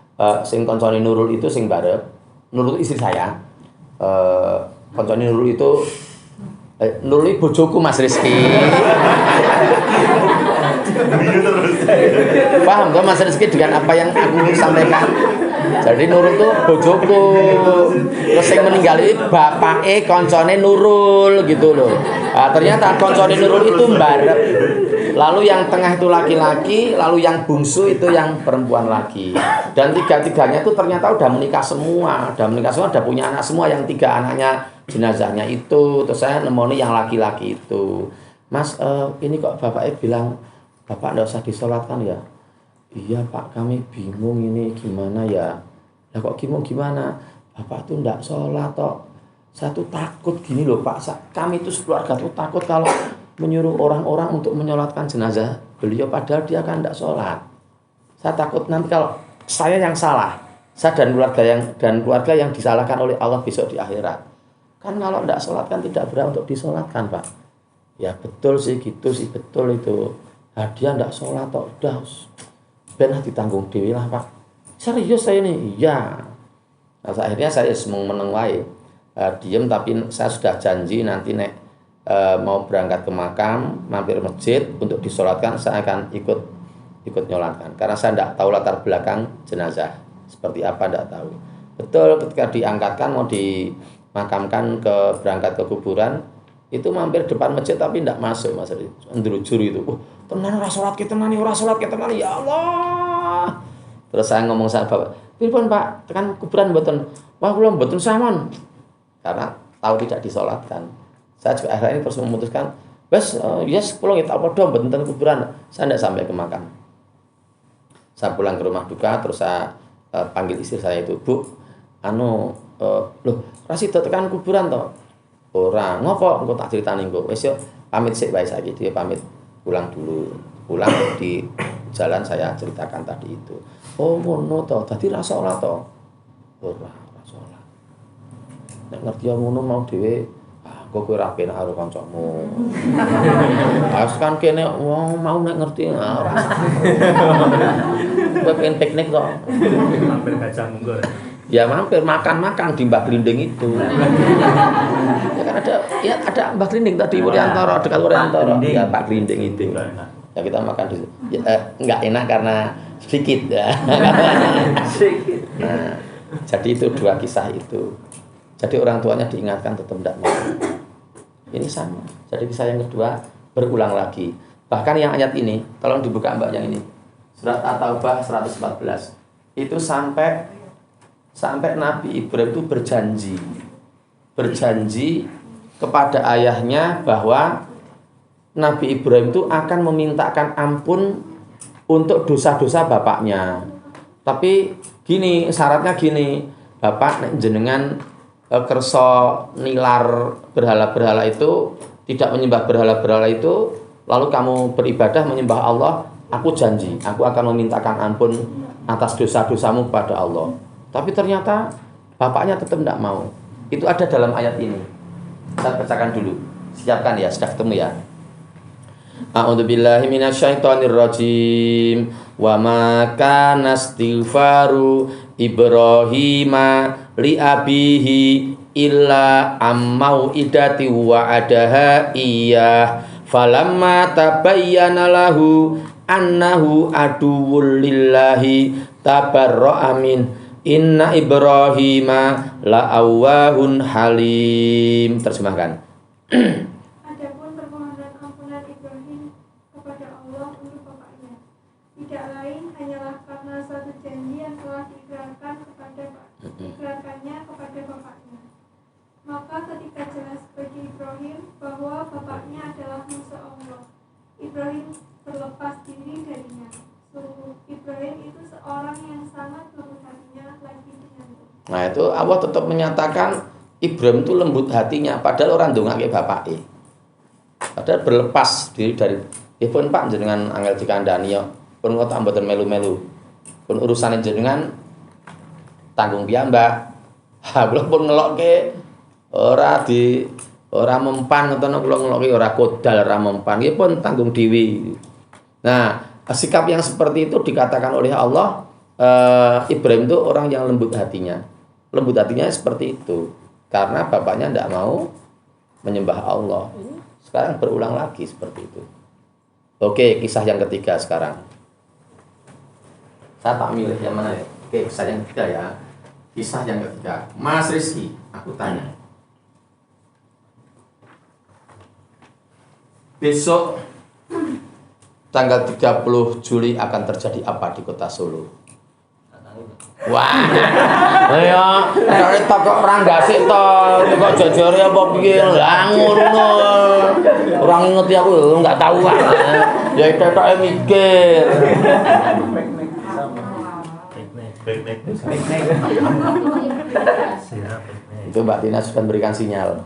sing koncone Nurul itu sing barep. Nurul istri saya. Koncone Nurul itu Nurul bojoku Mas Rizky. Paham toh Mas Rizky dengan apa yang aku sampaikan? Jadi Nurul tuh bojoku. Terus yang meninggal itu bapake koncone Nurul gitu loh. Nah, ternyata koncone Nurul itu mbarep. Lalu yang tengah itu laki-laki, lalu yang bungsu itu yang perempuan lagi. Dan tiga-tiganya itu ternyata udah menikah semua, udah punya anak semua. Yang 3 anaknya jenazahnya itu. Terus saya nemoni yang laki-laki itu. "Mas, ini kok bapaknya bilang bapak nggak usah disolatkan ya?" "Iya Pak, kami bingung ini gimana ya." "Lah kok gimana? Bapak tuh nggak sholat toh. Saya tuh takut gini loh Pak. Kami tuh sekeluarga tuh takut kalau menyuruh orang-orang untuk menyolatkan jenazah beliau padahal dia kan tidak sholat. Saya takut nanti kalau saya yang salah, saya dan keluarga yang disalahkan oleh Allah besok di akhirat. Kan kalau tidak sholat kan tidak berhak untuk disolatkan Pak." "Ya betul sih gitu sih, betul itu. Nah, dia tidak sholat toh, udah ben ditanggung dewi lah Pak." "Serius saya ini?" "Iya." Nah, akhirnya saya meneng wae. Diem tapi saya sudah janji nanti nek mau berangkat ke makam, mampir masjid untuk disolatkan, saya akan ikut nyolatkan. Karena saya tidak tahu latar belakang jenazah seperti apa, tidak tahu. Betul ketika diangkatkan mau dimakamkan berangkat ke kuburan, itu mampir depan masjid tapi tidak masuk Mas Rizky. Ndrujur itu. Tenan ora salat ki tenan ora salat ki tenan ya Allah. Terus saya ngomong sama Bapak, "Pripun Pak, tekan kuburan mboten?" "Wah kula mboten sampun." Karena tahu tidak disolatkan. Saya juga akhirnya terus memutuskan, yes pulang kita padha mboten ten kuburan. Saya tidak sampai ke makam. Saya pulang ke rumah duka terus saya panggil istri saya itu, "Bu, loh, ra sida tekan kuburan to?" "Ora, ngopo? Engko tak critani engko." "Wis yo, pamit sik wae saiki." Dia pamit pulang dulu. Pulang di jalan saya ceritakan tadi itu. "Oh, ngono to. Dadi ra salat to?" "Ora salat." Nek ngerti ngono mau dhewe kok kowe ra penak karo kancamu. Harus kan kene wong mau nek ngerti ora. Kowe pengen piknik to. Mampir Gajah Mungkur. Ya mampir makan-makan di Mbah Glinding itu. Ya kan ada Mbah Glinding tadi Wuryantara, dekat Wuryantara. Ya Pak Glinding itu. Ya kita makan di situ. Ya, enggak enak karena sedikit ya. Nah, jadi itu 2 kisah itu. Jadi orang tuanya diingatkan tetap tidak mau. Ini sama. Jadi kisah yang kedua berulang lagi. Bahkan yang ayat ini, tolong dibuka Mbak yang ini. Surat At-Taubah 114. Itu sampai Nabi Ibrahim itu berjanji kepada ayahnya bahwa Nabi Ibrahim itu akan memintakan ampun untuk dosa-dosa bapaknya. Tapi gini, syaratnya gini, bapak nek jenengan kerso nilar berhala-berhala itu, tidak menyembah berhala-berhala itu, lalu kamu beribadah menyembah Allah, aku janji, aku akan memintakan ampun atas dosa-dosamu kepada Allah. Tapi ternyata bapaknya tetap tidak mau. Itu ada dalam ayat ini. Saya bacakan dulu. Siapkan ya, sudah ketemu ya. A'udzubillahi minasyaitonirrajim. Wa ma kana istighfaru Ibrahima li abihi illa ammau idati wa adaha iyah falamma tabayyana lahu annahu aduwwul lillahi tabarra'a min inna Ibrahima la'awwahun halim. Terjemahkan. Adapun permohonan ampunan Ibrahim kepada Allah untuk bapaknya tidak lain hanyalah karena suatu janji yang telah diikrarkannya kepada bapaknya. Maka ketika jelas bagi Ibrahim bahwa bapaknya adalah musuh Allah, Ibrahim berlepas diri darinya. Sungguh Ibrahim itu seorang yang sangat lembut hatinya lagi penyantun. Nah itu Allah tetap menyatakan Ibrahim itu lembut hatinya, padahal orang ndongake bapake. Padahal berlepas diri dari pun Pak jenengan angel dikandani yo. Pun kok mboten melu-melu. Pun urusane jenengan tanggung piyambak. Ha kula pun ngelokke ora mempan ngoten kula ngelokke ora kodal ora mempan. Nggih pun tanggung dhewe. Nah, sikap yang seperti itu dikatakan oleh Allah, Ibrahim itu orang yang lembut hatinya. Lembut hatinya seperti itu karena bapaknya tidak mau menyembah Allah. Sekarang berulang lagi seperti itu. Oke, kisah yang ketiga sekarang. Saya tak milih yang mana ya. Oke, kisah yang ketiga ya. Kisah yang ketiga. Mas Rizky, aku tanya. Besok tanggal 30 Juli akan terjadi apa di kota Solo? Wah, ayo, nek kok ranggase to, kok jajare apa piye? Lah ngono. Ora ngerti aku, enggak tahu Pak. Ya ketoke mikir. Itu Mbak Tina sudah memberikan sinyal.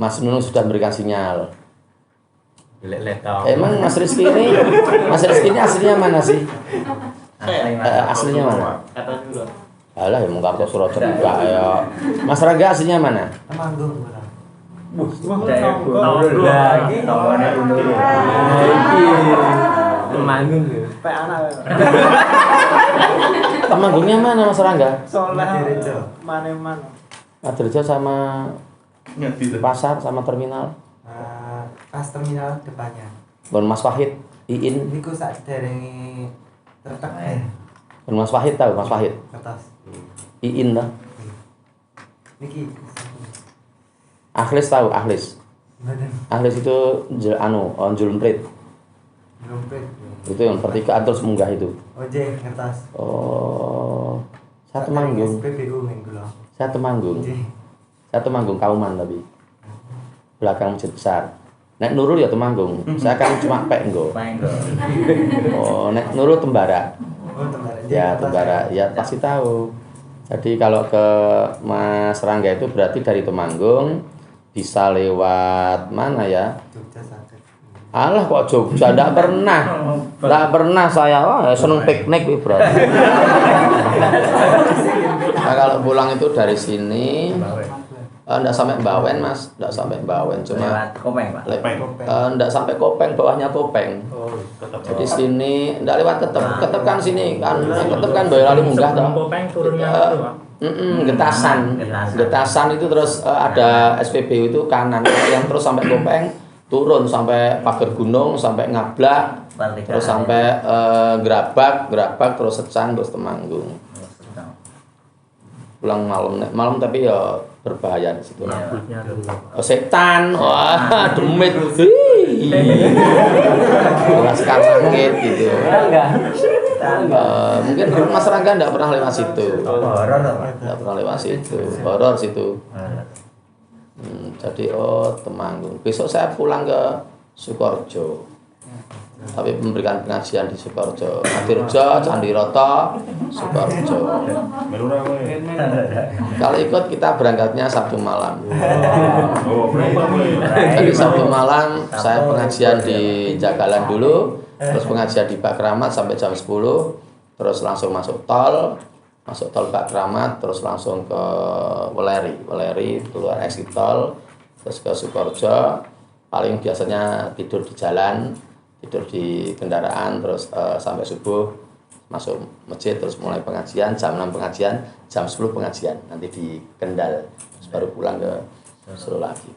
Mas Nunung sudah memberikan sinyal. Emang Mas Rizky ini aslinya mana sih? Aslinya mana? Alah ya muka kok Suraja juga ya. Mas Rangga aslinya mana? Temanggung. Temanggung ya. Temanggungnya mana Mas Rangga? Madirejo. Madirejo sama pasar sama terminal. Pas terminal depannya. Bon Mas Wahid, Iin. Niku sak derenge tertek. Bon Mas Wahid tahu Mas Wahid? Kertas. Iin lah. Niki. Akhlis tahu Akhlis? Badan. Akhlis itu Julmprit. Dompet. Itu yang pertigaan terus munggah itu. Ojek kertas. Oh. Saya Temanggung. PBU minggu lah. Saya Temanggung. Saya Temanggung Kauman tapi. Belakang masjid besar. Nek Nurul ya Temanggung. Saya kan cuma Penggo. Oh, Nek Nurul Tembara. Oh, Tembara. Ya, Tembara. Ya pasti tahu. Jadi kalau ke Mas Rangga itu berarti dari Temanggung bisa lewat mana ya? Jogja sakit. Alah kok Jogja enggak pernah saya. Wah, seneng piknik berarti. Nah, kalau pulang itu dari sini enggak sampai Bawen Mas, enggak sampai Bawen cuma lewat Kopeng Pak. Enggak sampai Kopeng, bawahnya Kopeng. Jadi sini enggak lewat Ketep kan sini kan. Ketep kan Boyolali munggah toh. Kopeng turunnya itu Pak. Getasan itu terus ada SPBU itu kanan yang terus sampai Kopeng turun sampai Pager Gunung sampai Ngablak terus sampai Gerabak terus Secang terus Temanggung. Pulang malam tapi ya berbahaya di situ. Rambutnya tuh. Oh, setan, wah demit, rasakan sakit gitu. Mungkin Mas Rangga enggak pernah lewat situ. Horor apa? Enggak pernah lewat situ. Horor situ. Jadi Temanggung. Besok saya pulang ke Sukoharjo. Tapi memberikan pengajian di Sukoharjo, Ngadirjo, Candiroto, Sukoharjo. Melurah kowe. Kalau ikut kita berangkatnya Sabtu malam. Oh, berapa kowe? Jadi Sabtu malam saya pengajian di Jagalan dulu, terus pengajian di Pak Kramat sampai jam 10, terus langsung masuk tol Pak Kramat, terus langsung ke Weleri keluar exit tol, terus ke Sukoharjo. Paling biasanya tidur di jalan, tidur di kendaraan, terus sampai subuh masuk masjid, terus mulai pengajian, jam 6 pengajian, jam 10 pengajian, nanti di Kendal, terus baru pulang ke Solo lagi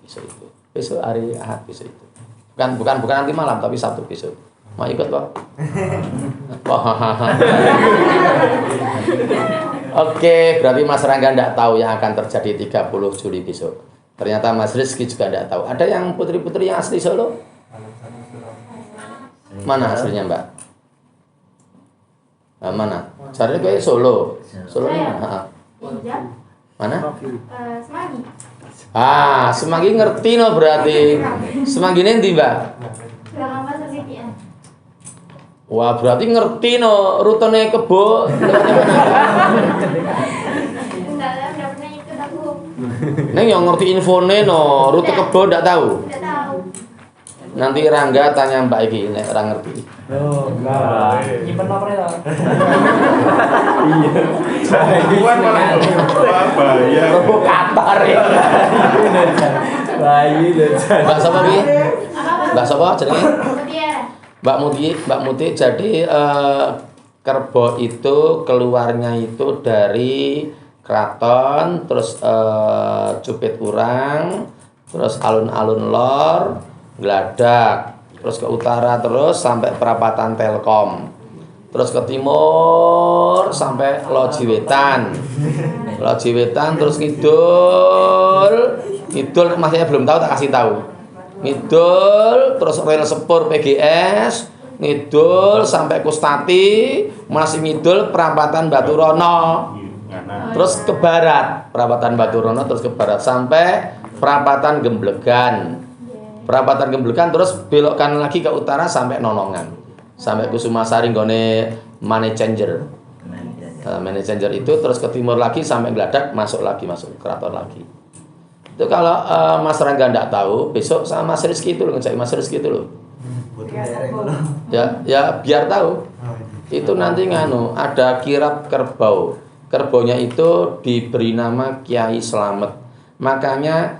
besok hari Ahad besok itu. Bukan nanti malam, tapi Sabtu besok. Mau ikut Pak? Oke, berarti Mas Rangga enggak tahu yang akan terjadi 30 Juli besok. Ternyata Mas Rizky juga enggak tahu. Ada yang putri-putri yang asli Solo? Mana aslinya Mbak? Nah, mana? Cari kayak Solo. Solo mana? Mana? Semanggi. Semanggi ngerti no berarti. Semanggi nanti Mbak. Belakang pasar Sitian. Wah berarti ngerti no rutenya kebo. Enggak pernah ikut aku. Neng yang ngerti infone no rute kebo ndak tahu. Tidak tahu. Nanti Rangga tanya Mbak Iki nek ora ngerti. Oh, enggak. Nyimpen nomornya tau. Bukan malah apa ya? Provokator ya. Bayi dan Mbak sapa Ki? Apa? Mbak sapa jenenge? Mutiara. Mbak Muti jadi kerbau itu keluarnya itu dari keraton, terus Cupit Urang, terus alun-alun lor, Gladak, terus ke utara terus sampai perapatan Telkom, terus ke timur sampai Loji Wetan, terus ngidul masnya belum tahu, tak kasih tahu. Ngidul terus rel sepur PGS, ngidul sampai Kustati, masih ngidul perapatan Baturono, terus ke barat perapatan Baturono, terus ke barat sampai perapatan Gemblegan, terus belokkan lagi ke utara sampai Nonongan, sampai Kusumasari nggone Money Changer. Money Changer itu terus ke timur lagi sampai Gladak, masuk keraton lagi. Itu kalau Mas Rangga enggak tahu, besok sama Mas Rizky itu loh, ngecek Mas Rizky itu loh. Ya biar tahu. Itu nanti ada kirab kerbau. Kerbaunya itu diberi nama Kiai Slamet. Makanya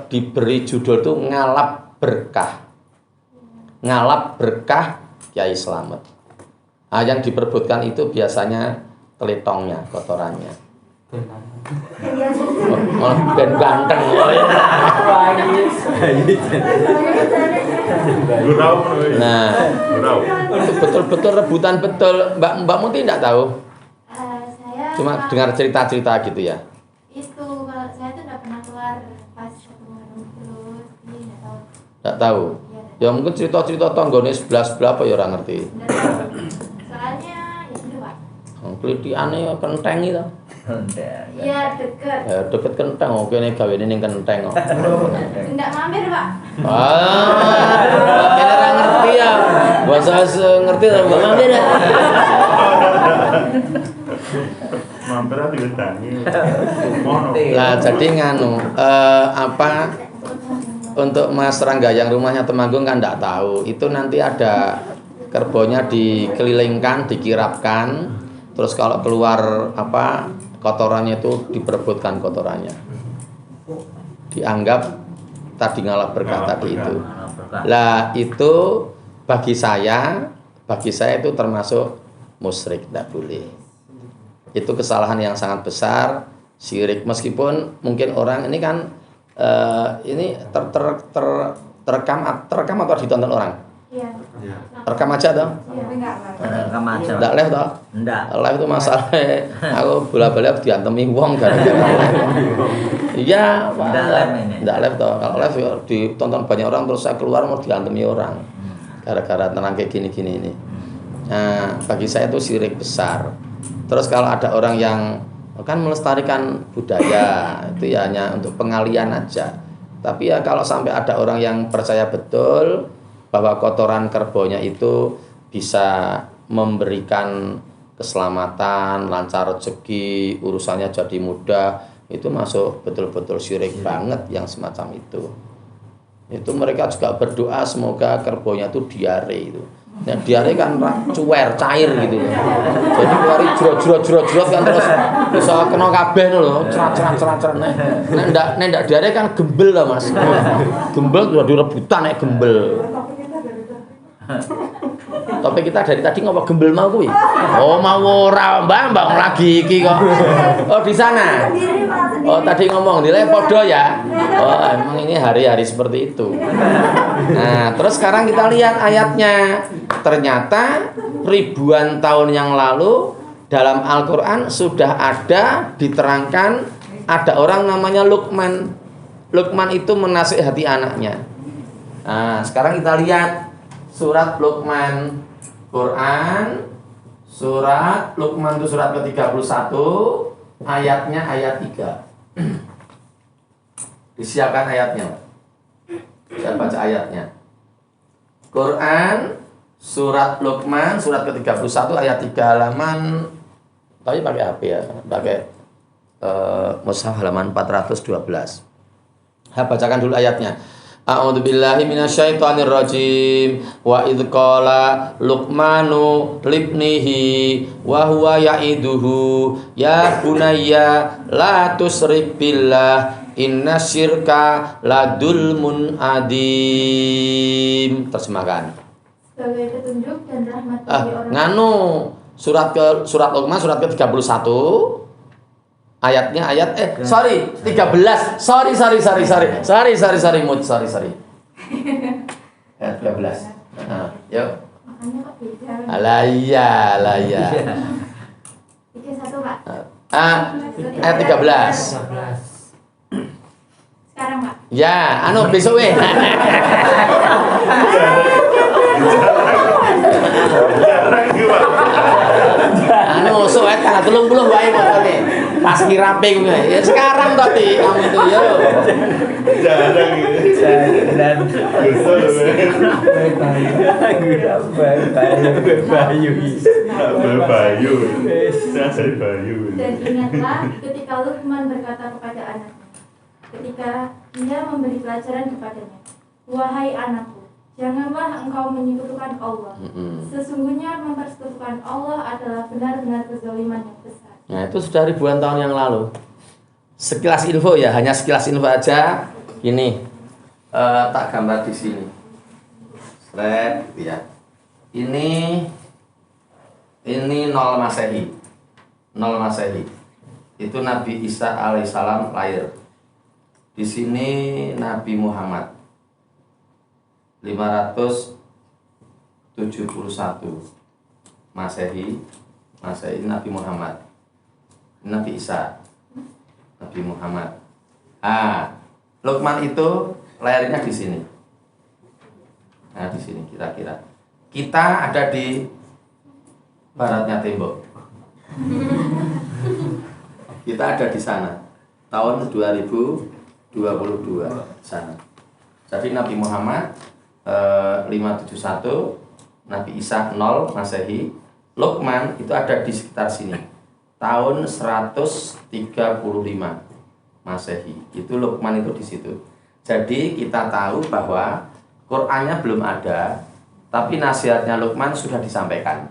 diberi judul tuh Ngalap Berkah Kiai Slamet. Nah, yang diperebutkan itu biasanya teletongnya, kotorannya. Ben ganteng. Nah, itu betul-betul rebutan betul. Mbak Muti enggak tahu? Saya Cuma dengar cerita-cerita gitu ya. Itu kalau saya tuh enggak pernah keluar pas ketemu terus, enggak tahu. Enggak tahu. Ya mungkin cerita-cerita tanggane sebelah-sebelah apa ya ora ngerti. Enggak tahu. Soalnya ya itu Pak. Klitiane ya kenteng itu. Iya dekat. Ya deket kenteng, oke nih gawene ning kenteng kok. Enggak mampir Pak. Kene ora ngerti ya. Bahasa ngerti ora mampir ya. Mampir ati gedangi. Lah jadi untuk Mas Rangga yang rumahnya Temanggung kan enggak tahu. Itu nanti ada kerbaunya dikelilingkan, dikirapkan. Terus kalau keluar kotorannya itu diperebutkan kotorannya. Dianggap tadi ngalap berkah tadi itu. Lah itu bagi saya itu termasuk musyrik, tidak boleh. Itu kesalahan yang sangat besar, syirik. Meskipun mungkin orang ini kan ini terekam atau ditonton orang. Iya. Rekam aja toh? Iya. Rekam aja. Enggak live toh? Enggak. Live itu masalahnya aku bola-balik diantemi wong gara-gara live. Iya, Pak. Enggak live ini. Enggak live toh. Kalau live ya ditonton banyak orang terus saya keluar mau diantemi orang. Gara-gara tenang kayak gini-gini ini. Nah, bagi saya itu syirik besar. Terus kalau ada orang yang kan melestarikan budaya itu ya hanya untuk pengalian aja. Tapi ya kalau sampai ada orang yang percaya betul bahwa kotoran kerbaunya itu bisa memberikan keselamatan, lancar rezeki, urusannya jadi mudah, itu masuk betul-betul syirik banget yang semacam itu. Itu mereka juga berdoa semoga kerbaunya itu diare itu. Nah, diare kan cuer, cair gitu ya. Jadi keluari jrot kan terus bisa kena kabeh lho, cerat. Nek ndak diare kan gembel lah, Mas. Gembel udah direbutan nek gembel. Topik kita dari tadi ngapa gembel mau kuwi? Oh, mau ora, Mbak lagi iki kok. Oh, di sana. Oh, tadi ngomong nilai podo ya. Oh, emang ini hari-hari seperti itu. Nah, terus sekarang kita lihat ayatnya. Ternyata ribuan tahun yang lalu dalam Al-Qur'an sudah ada diterangkan ada orang namanya Luqman. Luqman itu menasihati anaknya. Nah, sekarang kita lihat surat Luqman, Quran, surat Luqman itu surat ke-31, ayatnya ayat 3. Disiapkan ayatnya. Saya baca ayatnya. Quran, surat Luqman, surat ke-31, ayat 3 halaman. Tapi pakai HP ya, pakai mushaf halaman 412. Saya bacakan dulu ayatnya. A'udzu billahi minasyaitonir rajim. Wa idz qala Luqmanu libnihi wa huwa ya'iduhu ya bunayya la tusyrik billah innasyirka ladulmun adim. Terjemahkan. Sebagai petunjuk dan rahmat bagi orang. Nganu surat Luqman surat ke-31 ayatnya ayat 13. Sorry. Mood. Ayat 12. Yuk. Makanya kok beda. Alah iya. Tiga satu, Pak. Ayat 13. Sekarang, Pak. Ya, besok weh. Soet tanggal 30 wae motone. Pas kirape kuwi. Ya sekarang tadi kamu itu yo. Jarang gitu. Dan Bayu. Saya dari Bayu. Dan ingatlah ketika Luqman berkata kepada anaknya, ketika dia memberi pelajaran kepadanya, wahai anakku, janganlah engkau menyekutukan Allah. Sesungguhnya mempersekutukan Allah adalah benar-benar kezaliman yang besar. Nah, itu sudah ribuan tahun yang lalu. Sekilas info ya, hanya sekilas info aja. Ini tak gambar di sini. Slide ya. Ini 0 Masehi. 0 Masehi. Itu Nabi Isa alaihissalam lahir. Di sini Nabi Muhammad 571 Masehi Nabi Muhammad. Nabi Isa, Nabi Muhammad. Luqman itu lahirnya di sini. Nah, di sini kira-kira. Kita ada di baratnya tembok. Kita ada di sana. Tahun 2022 sana. Jadi Nabi Muhammad 571, Nabi Isa 0 Masehi. Luqman itu ada di sekitar sini. Tahun 135 Masehi. Itu Luqman itu di situ. Jadi kita tahu bahwa Qur'annya belum ada, tapi nasihatnya Luqman sudah disampaikan.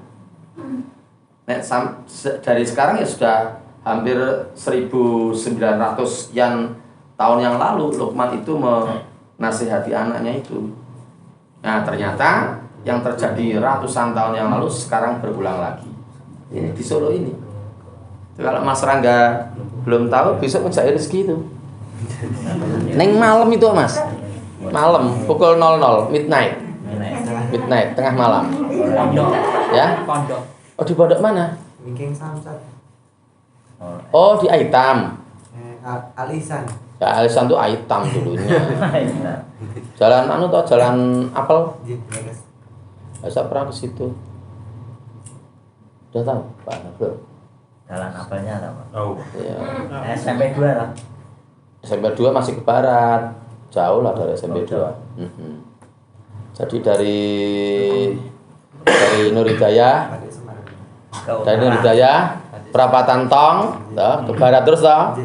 Dari sekarang ya sudah hampir 1900 tahun yang lalu Luqman itu menasihati anaknya itu. Nah, ternyata yang terjadi ratusan tahun yang lalu sekarang berulang lagi. Ini di Solo ini. Kalau Mas Rangga belum tahu, besok mencari rezeki itu. Neng malam itu, Mas. Malam pukul 00 midnight. midnight, tengah malam. Pondok. Ya? Pondok. Oh, di pondok mana? Wiking Samsat. Oh, di Aitam. Alisan. Ya, Alisan tuh Aitam dulunya. Jalan anu toh, jalan apel. Jibres. Saya pernah ke situ. Udah tahu, Pak Nafil? Jalan apelnya apa? Tahu. Iya. SMP 2 lah. SMP 2 masih ke barat. Jauh lah dari SMP 2. Jauh. Jadi dari Nur Hidayah, Pada Semarang. dari Nur Hidayah, perapatan Tong, toh, ke barat terus toh.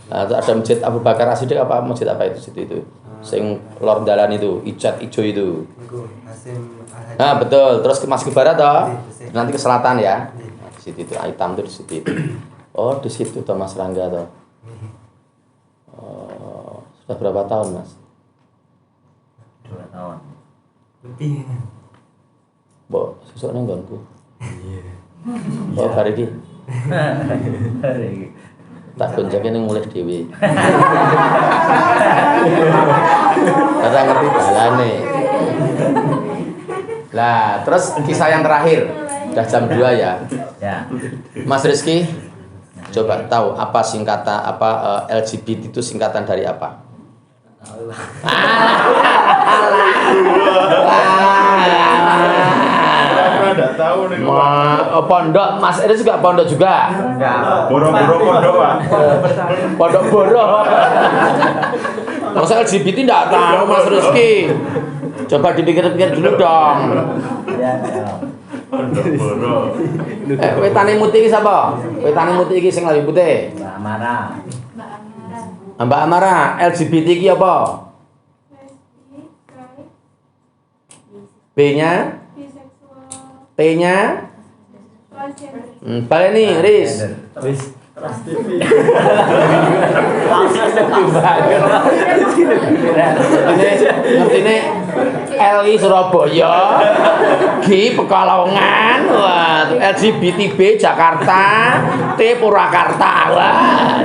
Nah, ada masjid Abu Bakar As-Siddiq apa masjid apa itu situ itu. Sing lor dalan itu, icat ijo itu. Iku Hasim Al-Hadi. Nah, betul. Terus masih ke barat toh. Nanti ke selatan ya. Nah, di situ itu Aitam tuh di situ itu. Oh, di situ toh Mas Rangga toh. Oh, sudah berapa tahun, Mas? 2 tahun. Lebih. Mbok sesuk nang nggonku. Oh, hari iki tak gonjake ning mulih dhewe. Ora ngerti dalane. Lah, terus kisah yang terakhir. Udah jam 2 ya. Ya. Mas Rizky, coba tahu apa singkatan LGBT itu singkatan dari apa? Enggak tahu nih. Pondok, Mas Eris juga pondok juga. Boro-boro pondok, Pak. Pondok Boro. Masa LGBT enggak tahu Mas Rizky. Coba dipikir-pikir dulu dong. Ya. Boro-boro. Wetane Muti iki sapa? Wetane Muti iki sing lagi putih. Mbak Amara. Mbak Amara. Mbak Amara, LGBT iki apa? B-nya, Biseksual. T-nya, Transgender. baleni, Riz. Wis. Ngertine LI Surabaya, G Pekalongan, wah, LGBT B Jakarta, T Purwakarta, wah.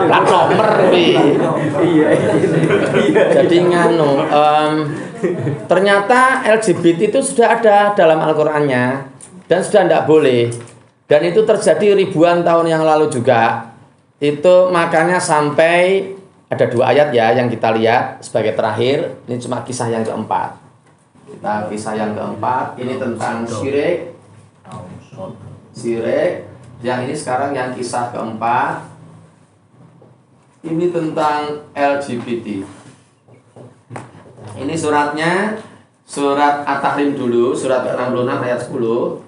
Plat nomor kuwi. Iya. Jadi nganu, ternyata LGBT itu sudah ada dalam Al-Qur'annya dan sudah tidak boleh. Dan itu terjadi ribuan tahun yang lalu juga. Itu makanya sampai ada 2 ayat ya yang kita lihat sebagai terakhir. Ini cuma kisah yang keempat. Kita kisah yang keempat. Ini tentang syirik. Syirik. Yang ini sekarang yang kisah keempat. Ini tentang LGBT. Ini suratnya surat At-Tahrim dulu, surat ke-66 ayat 10.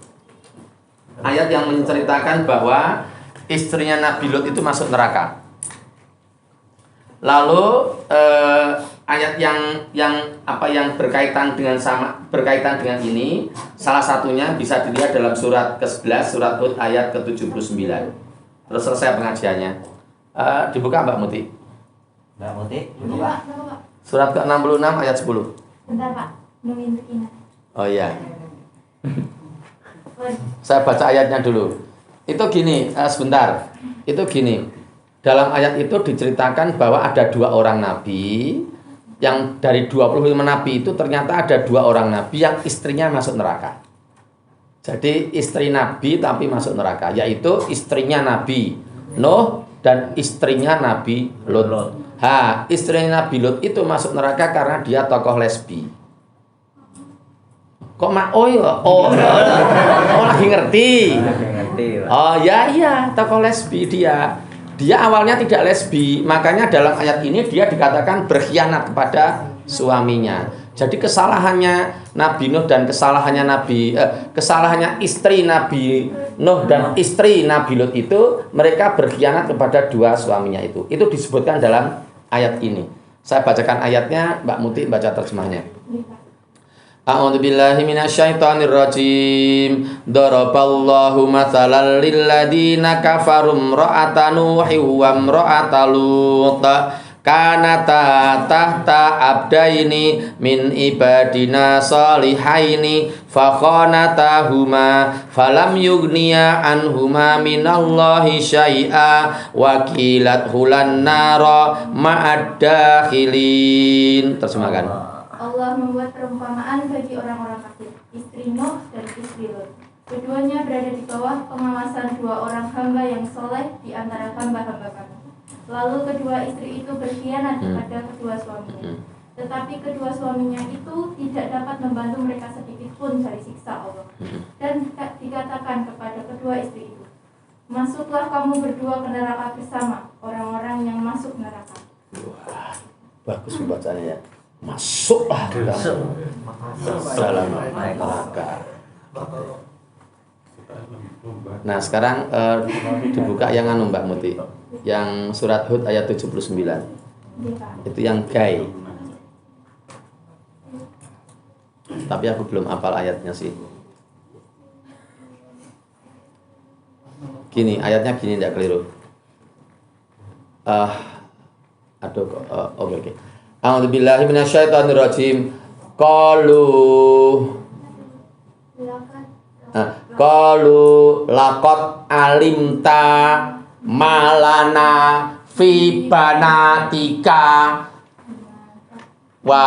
Ayat yang menceritakan bahwa istrinya Nabi Lut itu masuk neraka. Lalu ayat yang berkaitan dengan ini, salah satunya bisa dilihat dalam surat ke-11 surat Hud ayat ke-79. Terus selesai pengajiannya. Dibuka Mbak Muti. Mbak Muti. Pak, kenapa, Pak? Surat ke-66 ayat 10. Bentar, Pak. Nungguin Ina. Oh iya. Saya baca ayatnya dulu. Itu gini, sebentar. Itu gini. Dalam ayat itu diceritakan bahwa ada 2 orang nabi. Yang dari 25 nabi itu ternyata ada 2 orang nabi yang istrinya masuk neraka. Jadi istri nabi tapi masuk neraka, yaitu istrinya Nabi Nuh dan istrinya Nabi Lut. Istrinya Nabi Lut itu masuk neraka karena dia tokoh lesbi. Kok lagi ngerti. Oh ya iya, tokoh lesbi dia. Dia awalnya tidak lesbi, makanya dalam ayat ini dia dikatakan berkhianat kepada suaminya. Jadi kesalahannya Nabi Nuh dan kesalahannya istri Nabi Nuh dan istri Nabi Lut itu, mereka berkhianat kepada 2 suaminya itu. Itu disebutkan dalam ayat ini. Saya bacakan ayatnya, Mbak Muti baca terjemahnya. A'udzu billahi minasyaitonir rajim. Daraballahu mathalan lil ladzina kafaru imra'atan Nuhin wa imra'atan Lut. Kanata tahta abdaini min ibadina salihaini fakhanatahuma falam yughniya anhuma minallahi syai'a wa qilat hulan nara ma'ad dakhilin. Terjemahkan. Allah membuat perumpamaan bagi orang-orang kafir, istri Nuh dan istri Lot. Keduanya berada di bawah pengawasan 2 orang hamba yang soleh di antara hamba-hamba kami. Lalu kedua istri itu berkhianat kepada kedua suaminya. Tetapi kedua suaminya itu tidak dapat membantu mereka sedikit pun dari siksa Allah. Dan dikatakan kepada kedua istri itu, masuklah kamu berdua ke neraka bersama orang-orang yang masuk neraka. Wah, bagus pembacaannya ya. Masuklah kamu dalam neraka. Nah sekarang dibuka yang anu Mbak Muti, yang surat Hud ayat 79. Itu yang gai. Tapi aku belum hafal ayatnya sih. Gini, ayatnya gini, tidak keliru. Oke. A'udzubillahi minasyaitonirrajim. Qalu laqad alimta malana fi banatika wa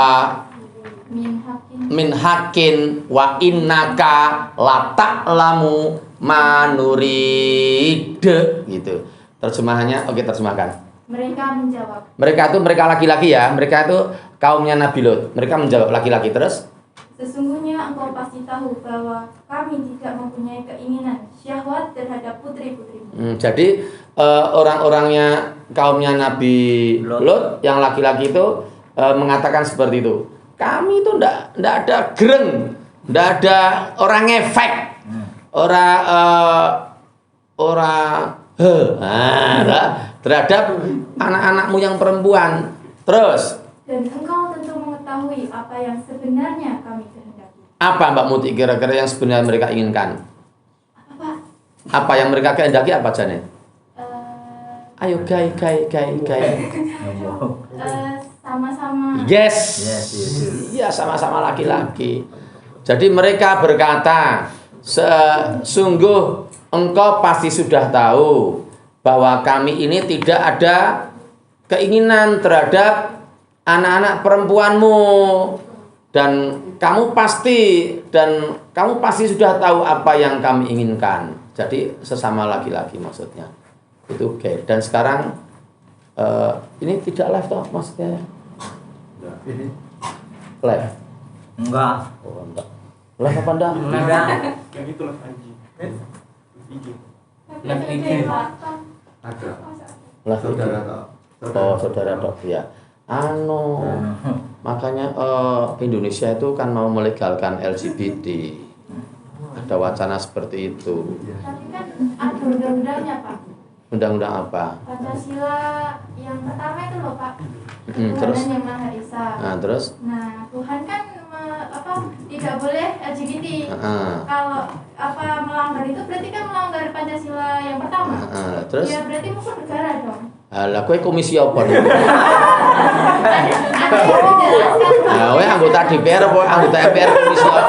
min hakin wa innaka lata'lamu manurid gitu. Terjemahannya oke, terjemahkan. Mereka menjawab. Mereka itu mereka laki-laki ya. Mereka itu kaumnya Nabi Lot. Mereka menjawab laki-laki terus. Sesungguhnya engkau pasti tahu bahwa kami tidak mempunyai keinginan syahwat terhadap putri-putrimu. Jadi orang-orangnya kaumnya Nabi Lot yang laki-laki itu mengatakan seperti itu. Kami itu ndak ada gereng, ndak ada orang ngefek, terhadap anak-anakmu yang perempuan. Terus. Dan engkau tentu mengetahui apa yang sebenarnya kami kehendaki. Apa Mbak Muti kira-kira yang sebenarnya mereka inginkan? Apa? Apa yang mereka kehendaki apa Janet? Ayo gai. Sama-sama. Yes. Iya, sama-sama laki-laki. Jadi mereka berkata, sungguh engkau pasti sudah tahu bahwa kami ini tidak ada keinginan terhadap anak-anak perempuanmu, dan kamu pasti sudah tahu apa yang kami inginkan. Jadi sesama laki-laki maksudnya. Itu oke. Dan sekarang ini tidak live toh maksudnya? Live? Enggak. Oh, enggak. Live apa enggak? Enggak. Yang itu lah Anji. Live IG. Ada. Live Saudara IG. tak? Oh, saudara dok ya. Makanya Indonesia itu kan mau melegalkan LGBT. Ada wacana seperti itu. Tapi kan ada undang-undangnya Pak. Undang-undang apa? Pancasila yang pertama itu loh Pak. Terus? Tuhan yang Maha Esa. Nah, terus? Nah, Tuhan kan tidak boleh LGBT. Kalau melanggar itu berarti kan melanggar Pancasila yang pertama. Terus? Ya berarti musuh negara dong. Lah kowe komisi apa nih? Ada yang menjelaskan. Nah, kowe anggota DPR apa anggota MPR komisi apa?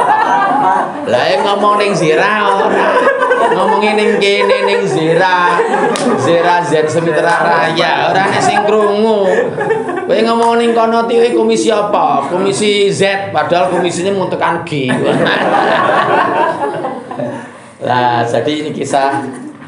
Lah ngomong ning Zira ora. Ngomongin ning kene ning Zira Z Semitra Raya ora nek sing krungu. Kowe ngomong ning kono kowe komisi apa? Komisi Z padahal komisinya menentukan G. Lah, jadi ini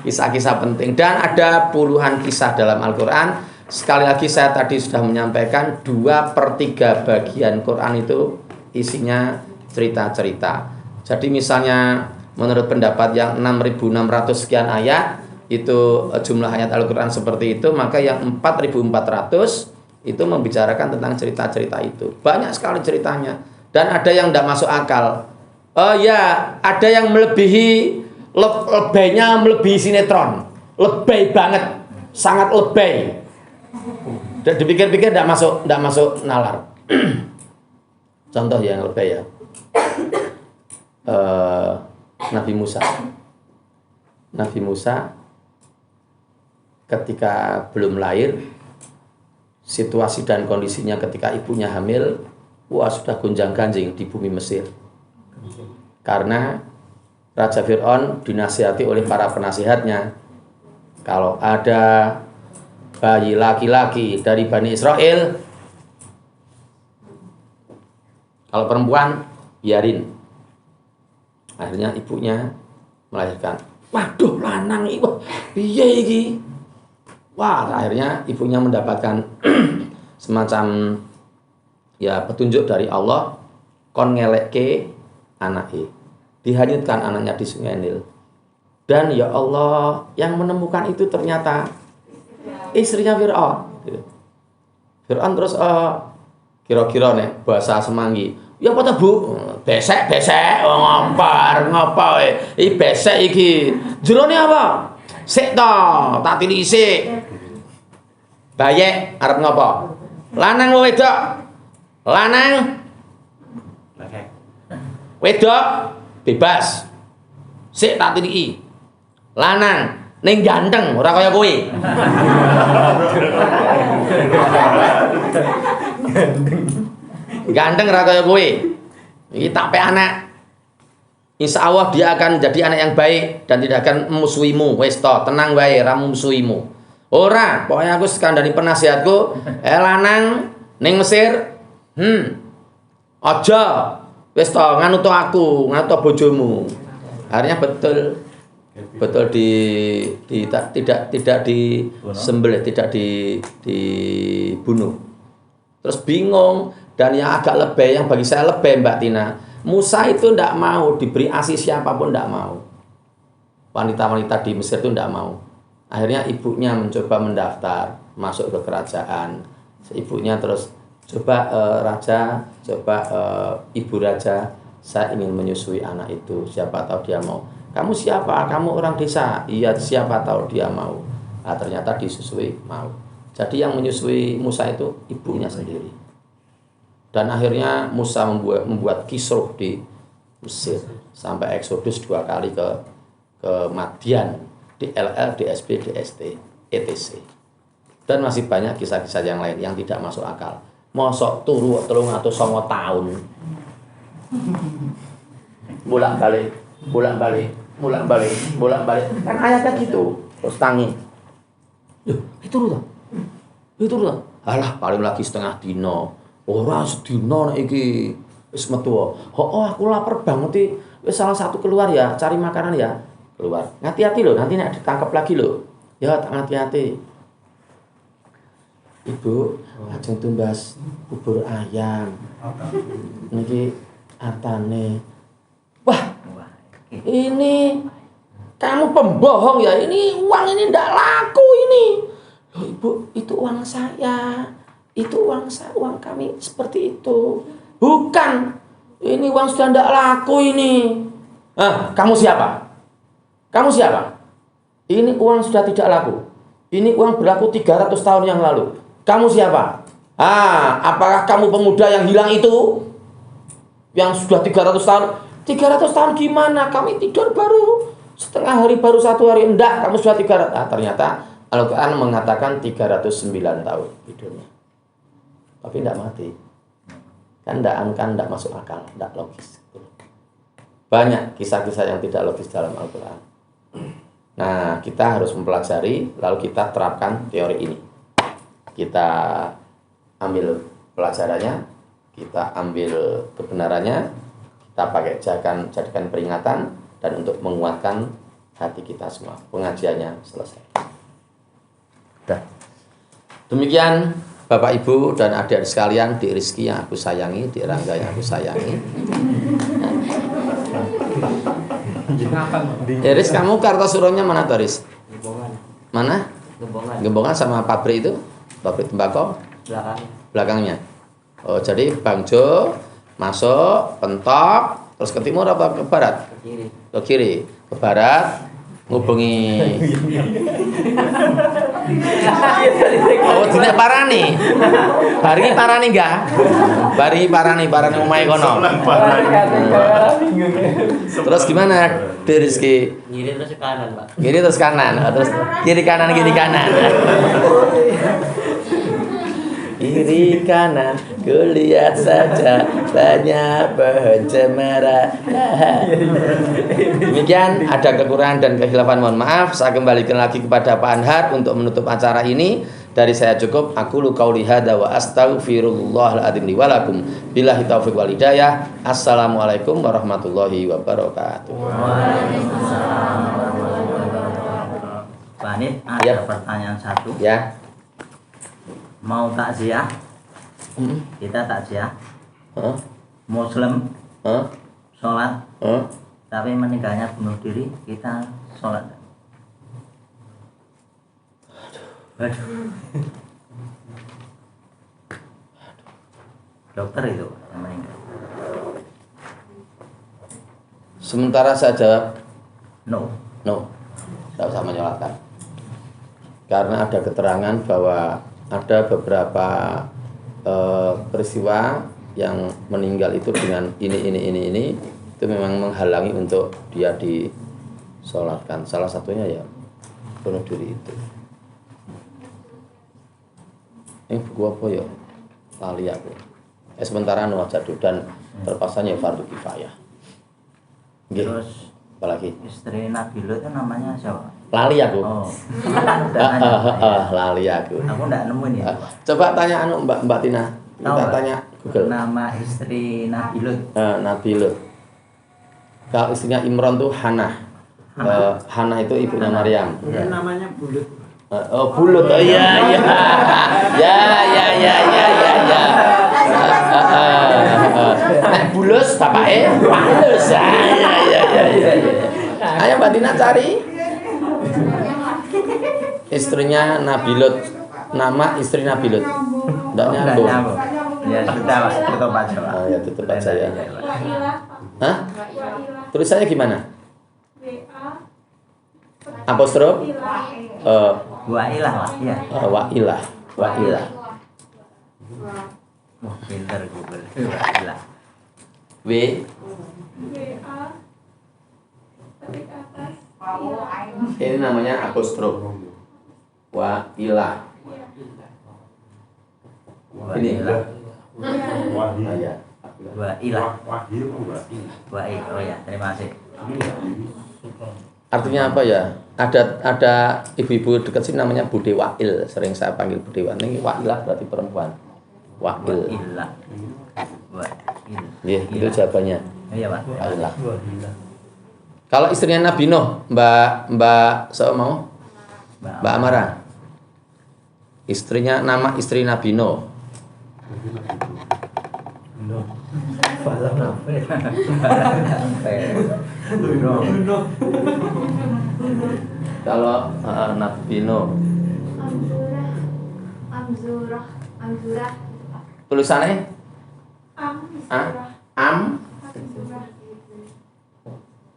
kisah-kisah penting, dan ada puluhan kisah dalam Al-Quran. Sekali lagi saya tadi sudah menyampaikan 2/3 bagian Quran itu isinya cerita-cerita. Jadi misalnya menurut pendapat yang 6.600 sekian ayat itu jumlah ayat Al-Quran seperti itu, maka yang 4.400 itu membicarakan tentang cerita-cerita itu. Banyak sekali ceritanya, dan ada yang tidak masuk akal. Oh ya, ada yang lebihnya melebihi sinetron, lebay banget, sangat lebay. Dan dipikir-pikir tidak masuk nalar. Contoh yang lebay ya, Nabi Musa ketika belum lahir, situasi dan kondisinya ketika ibunya hamil, sudah gonjang-ganjing di bumi Mesir. Karena Raja Fir'aun dinasihati oleh para penasihatnya, kalau ada bayi laki-laki dari Bani Israel Kalau perempuan biarin. Akhirnya ibunya melahirkan. Waduh, lanang iki. Piye iki? Wah, akhirnya ibunya mendapatkan semacam ya petunjuk dari Allah, kon ngelekke anake. Dihanyutkan anaknya di Sungai Nil. Dan ya Allah, yang menemukan itu ternyata istrinya Fir'aun. Fir'aun terus kira-kira nih bahasa Semanggi. Ya apa ta, Bu? Besek, ngopar, ngopo iki besek iki. Jerone apa? Sik to, tak tili sik. Bayek arep ngopo? Lanang apa wedok? Lanang. Wedok bebas. Sik tak tiliki. Lanang ning ganteng ora kaya kowe. Ganteng ora kaya kowe. Iki tak pe anak. Insya Allah dia akan jadi anak yang baik dan tidak akan memusuhimu. Wis to, tenang wae, ra memusuhimu. Ora, pokoknya aku sekandani penasihatku, lanang ning Mesir, aja wis to nganut aku, nganut bojomu. Akhirnya betul tidak disembelih, tidak dibunuh. Terus bingung, dan yang agak lebih, yang bagi saya lebih Mbak Tina, Musa itu tidak mau diberi ASI siapapun, tidak mau. Wanita-wanita di Mesir itu tidak mau. Akhirnya ibunya mencoba mendaftar masuk ke kerajaan. Ibunya terus coba raja, coba ibu raja, saya ingin menyusui anak itu. Siapa tahu dia mau. Kamu siapa? Kamu orang desa? Iya, siapa tahu dia mau. Nah, ternyata disusui mau. Jadi yang menyusui Musa itu ibunya sendiri. Dan akhirnya Musa membuat kisruh di Mesir sampai Eksodus 2 kali ke Madian, di LL, DSB, DST, ETC. Dan masih banyak kisah-kisah yang lain yang tidak masuk akal. Mosok turu 309 tahun. Bolak-balik. Kan ayatnya gitu. Terus tangi. Itu tuh. Alah, paling lagi setengah dino. Ora sedina nek iki wis metu. Aku lapar banget iki. Wis salah satu keluar ya, cari makanan ya. Keluar. Hati-hati loh, nanti nek ditangkap lagi loh. Ya, hati-hati. Ibu, lajeng tumbas bubur ayam. Niki artane. Wah. Ini kamu pembohong ya. Ini uang ini ndak laku ini. Loh, Ibu, itu uang saya. Itu uang kami seperti itu. Bukan. Ini uang sudah tidak laku ini. Kamu siapa? Ini uang sudah tidak laku. Ini uang berlaku 300 tahun yang lalu. Kamu siapa? Apakah kamu pemuda yang hilang itu? Yang sudah 300 tahun? 300 tahun gimana? Kami tidur baru setengah hari, baru 1 hari. Enggak, kamu sudah 300. Ternyata Al-Quran mengatakan 309 tahun hidupnya. Tapi tidak mati. Kan tidak masuk akal, tidak logis. Banyak kisah-kisah yang tidak logis dalam Al-Quran. Nah, kita harus mempelajari, lalu kita terapkan teori ini. Kita ambil pelajarannya, kita ambil kebenarannya, kita jadikan peringatan, dan untuk menguatkan hati kita semua. Pengajiannya selesai. Demikian Bapak Ibu dan adik-adik sekalian, Dik Rizky yang aku sayangi, Dik Rangga yang aku sayangi. Riz, kamu Kartosuronya mana tuh, Riz? Mana? Gembongan sama pabrik itu? Pabrik tembakau? Belakangnya. Oh, jadi Bang Jo masuk, pentok, terus ke timur apa ke barat? Ke kiri. Ke barat, ngubungi. Oh, tidak parani. Bari parani enggak? Bari parani omahe kono. Terus gimana, Rizky? Kiri terus kanan, Pak. Kiri terus kanan. Terus kiri kanan. Kiri kanan, kulihat saja banyak pohon cemara. Demikian, ada kekurangan dan kehilafan, mohon maaf. Saya kembalikan lagi kepada Pak Anhar untuk menutup acara ini. Dari saya cukup. Aku lu qauli hadza wa astaghfirullahal adzim li wa lakum. Billahi taufiq wal hidayah. Assalamualaikum warahmatullahi wabarakatuh. Waalaikumsalam warahmatullahi wabarakatuh. Pak Anit, ada Ya. pertanyaan satu. Ya. Mau takziah? Kita takziah. Hah? Muslim Hah? sholat, Hah? tapi meninggalnya bunuh diri, kita sholat. Waduh. Dokter itu yang meninggal. Sementara saya jawab No. no, tidak usah menyolatkan. Karena ada keterangan bahwa ada beberapa peristiwa yang meninggal itu dengan ini itu memang menghalangi untuk dia disolatkan. Salah satunya ya bunuh diri itu. Ini buku apa ya? Lali aku. Sementara anu aja dulu dan terpaksanya fardu kifayah. Nggih. Terus Apalagi? istri Nabi Lut itu namanya siapa? Lali aku. Oh, udah nanya. Lali aku. Aku nggak nemuin ya. Coba tanya anu Mbak Tina. Tahu Kita nggak? tanya Google. Nama istri Nabi Lut. Nabi Lut. Kalau istrinya Imron tuh Hannah. Hannah itu ibunya Maryam. Mungkin namanya Bulut. Bulut. Oh iya. Ya. Nek bulus bapake walus. Ya. Ayo Mbak Tina cari. Istrinya Nabi Lut. Nama istri Nabi Lut. Enggak nyambung. Ya sudah Pak, tutup aja Pak. Ya tutup aja ya. Wailah. Hah? Wailah. Tulisannya gimana? WA. Apostrof? Wailah Pak, iya. Wailah. Wah, pinter Google. Wailah. W WA. Ketik atas. ini namanya apostrof. Wailah. Wailah. Ah, ya. Wailah. Wahil Wahil. Wail. Oh ya, terima kasih. Artinya apa ya? Ada ibu-ibu dekat sini namanya Bude Wail, sering saya panggil Bude Wail. Ini Wailah berarti perempuan. Wail. Wailah. Wail. Nggih, itu jawabannya. Iya Pak. Wailah. Kalau istrinya Nabi Nuh, Mbak siapa mau? Mbak Amara. Istrinya, nama istri Nabi Nuh. Kalau Nabi Nuh, Amzurah. tulisannya Amzurah. Am Amzurah.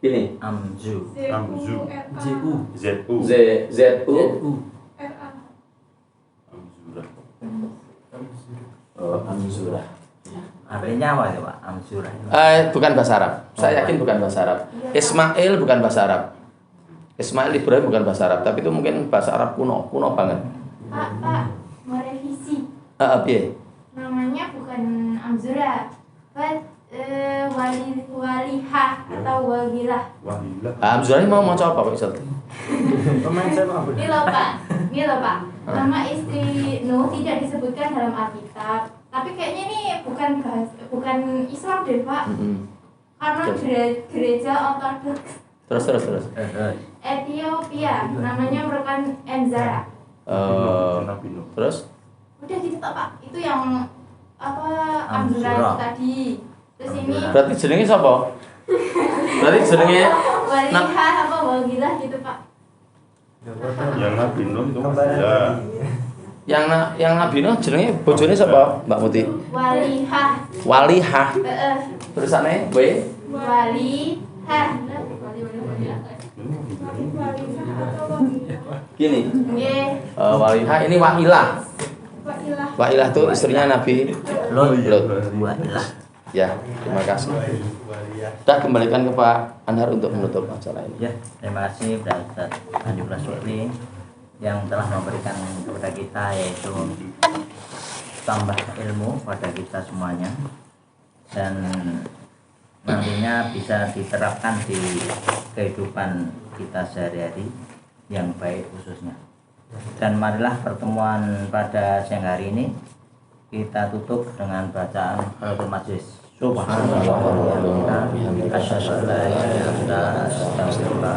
ini Amzu. Amzu. ZU. ZU. Z U RA. Amzurah. Amzurah. Artinya apa itu Pak? Amzurah. Bukan bahasa Arab. Saya yakin bukan bahasa Arab. Ismail bukan bahasa Arab. Ismail Ibrahim bukan bahasa Arab, tapi itu mungkin bahasa Arab kuno banget. Pak, mau revisi. Piye? Namanya bukan Amzurah. Walihah atau Wagilah. Wahilah. Amzurah ini mau coba Pak Isal? Pemain saya apa? Ini loh Pak. Nama istri Nuh tidak disebutkan dalam Alkitab. Tapi kayaknya ini bukan Islam deh Pak. Karena gereja Ortodoks Terus. Ethiopia namanya merupakan Enzara. Nabi Nuh. Terus? Udah gitu Pak. Itu yang Amzurah itu tadi. Terus ini Berarti jenenge sapa? Berarti jenenge Walihah apa Wagilah gitu Pak. Yang Nabi Nuh itu Kembaran ya. yang Nabi Nuh jenenge bojone sapa, Mbak Muti? Walihah. Walihah. Heeh. Tulisannya W Walihah. gini. Nggih. Walihah ini Wailah. Wailah. Wailah itu istrinya Nabi Lut. Lut. Wailah. Ya, terima kasih. Kita kembalikan ke Pak Anhar untuk menutup acara ini. Ya, terima kasih Ustaz Andi Prasukli yang telah memberikan kepada kita yaitu tambah ilmu pada kita semuanya dan nantinya bisa diterapkan di kehidupan kita sehari-hari yang baik khususnya. Dan marilah pertemuan pada siang hari ini kita tutup dengan bacaan Salatul Majlis. Subhanallah wa bihamdihi asyhadu an la ilaha illa anta astaghfiruka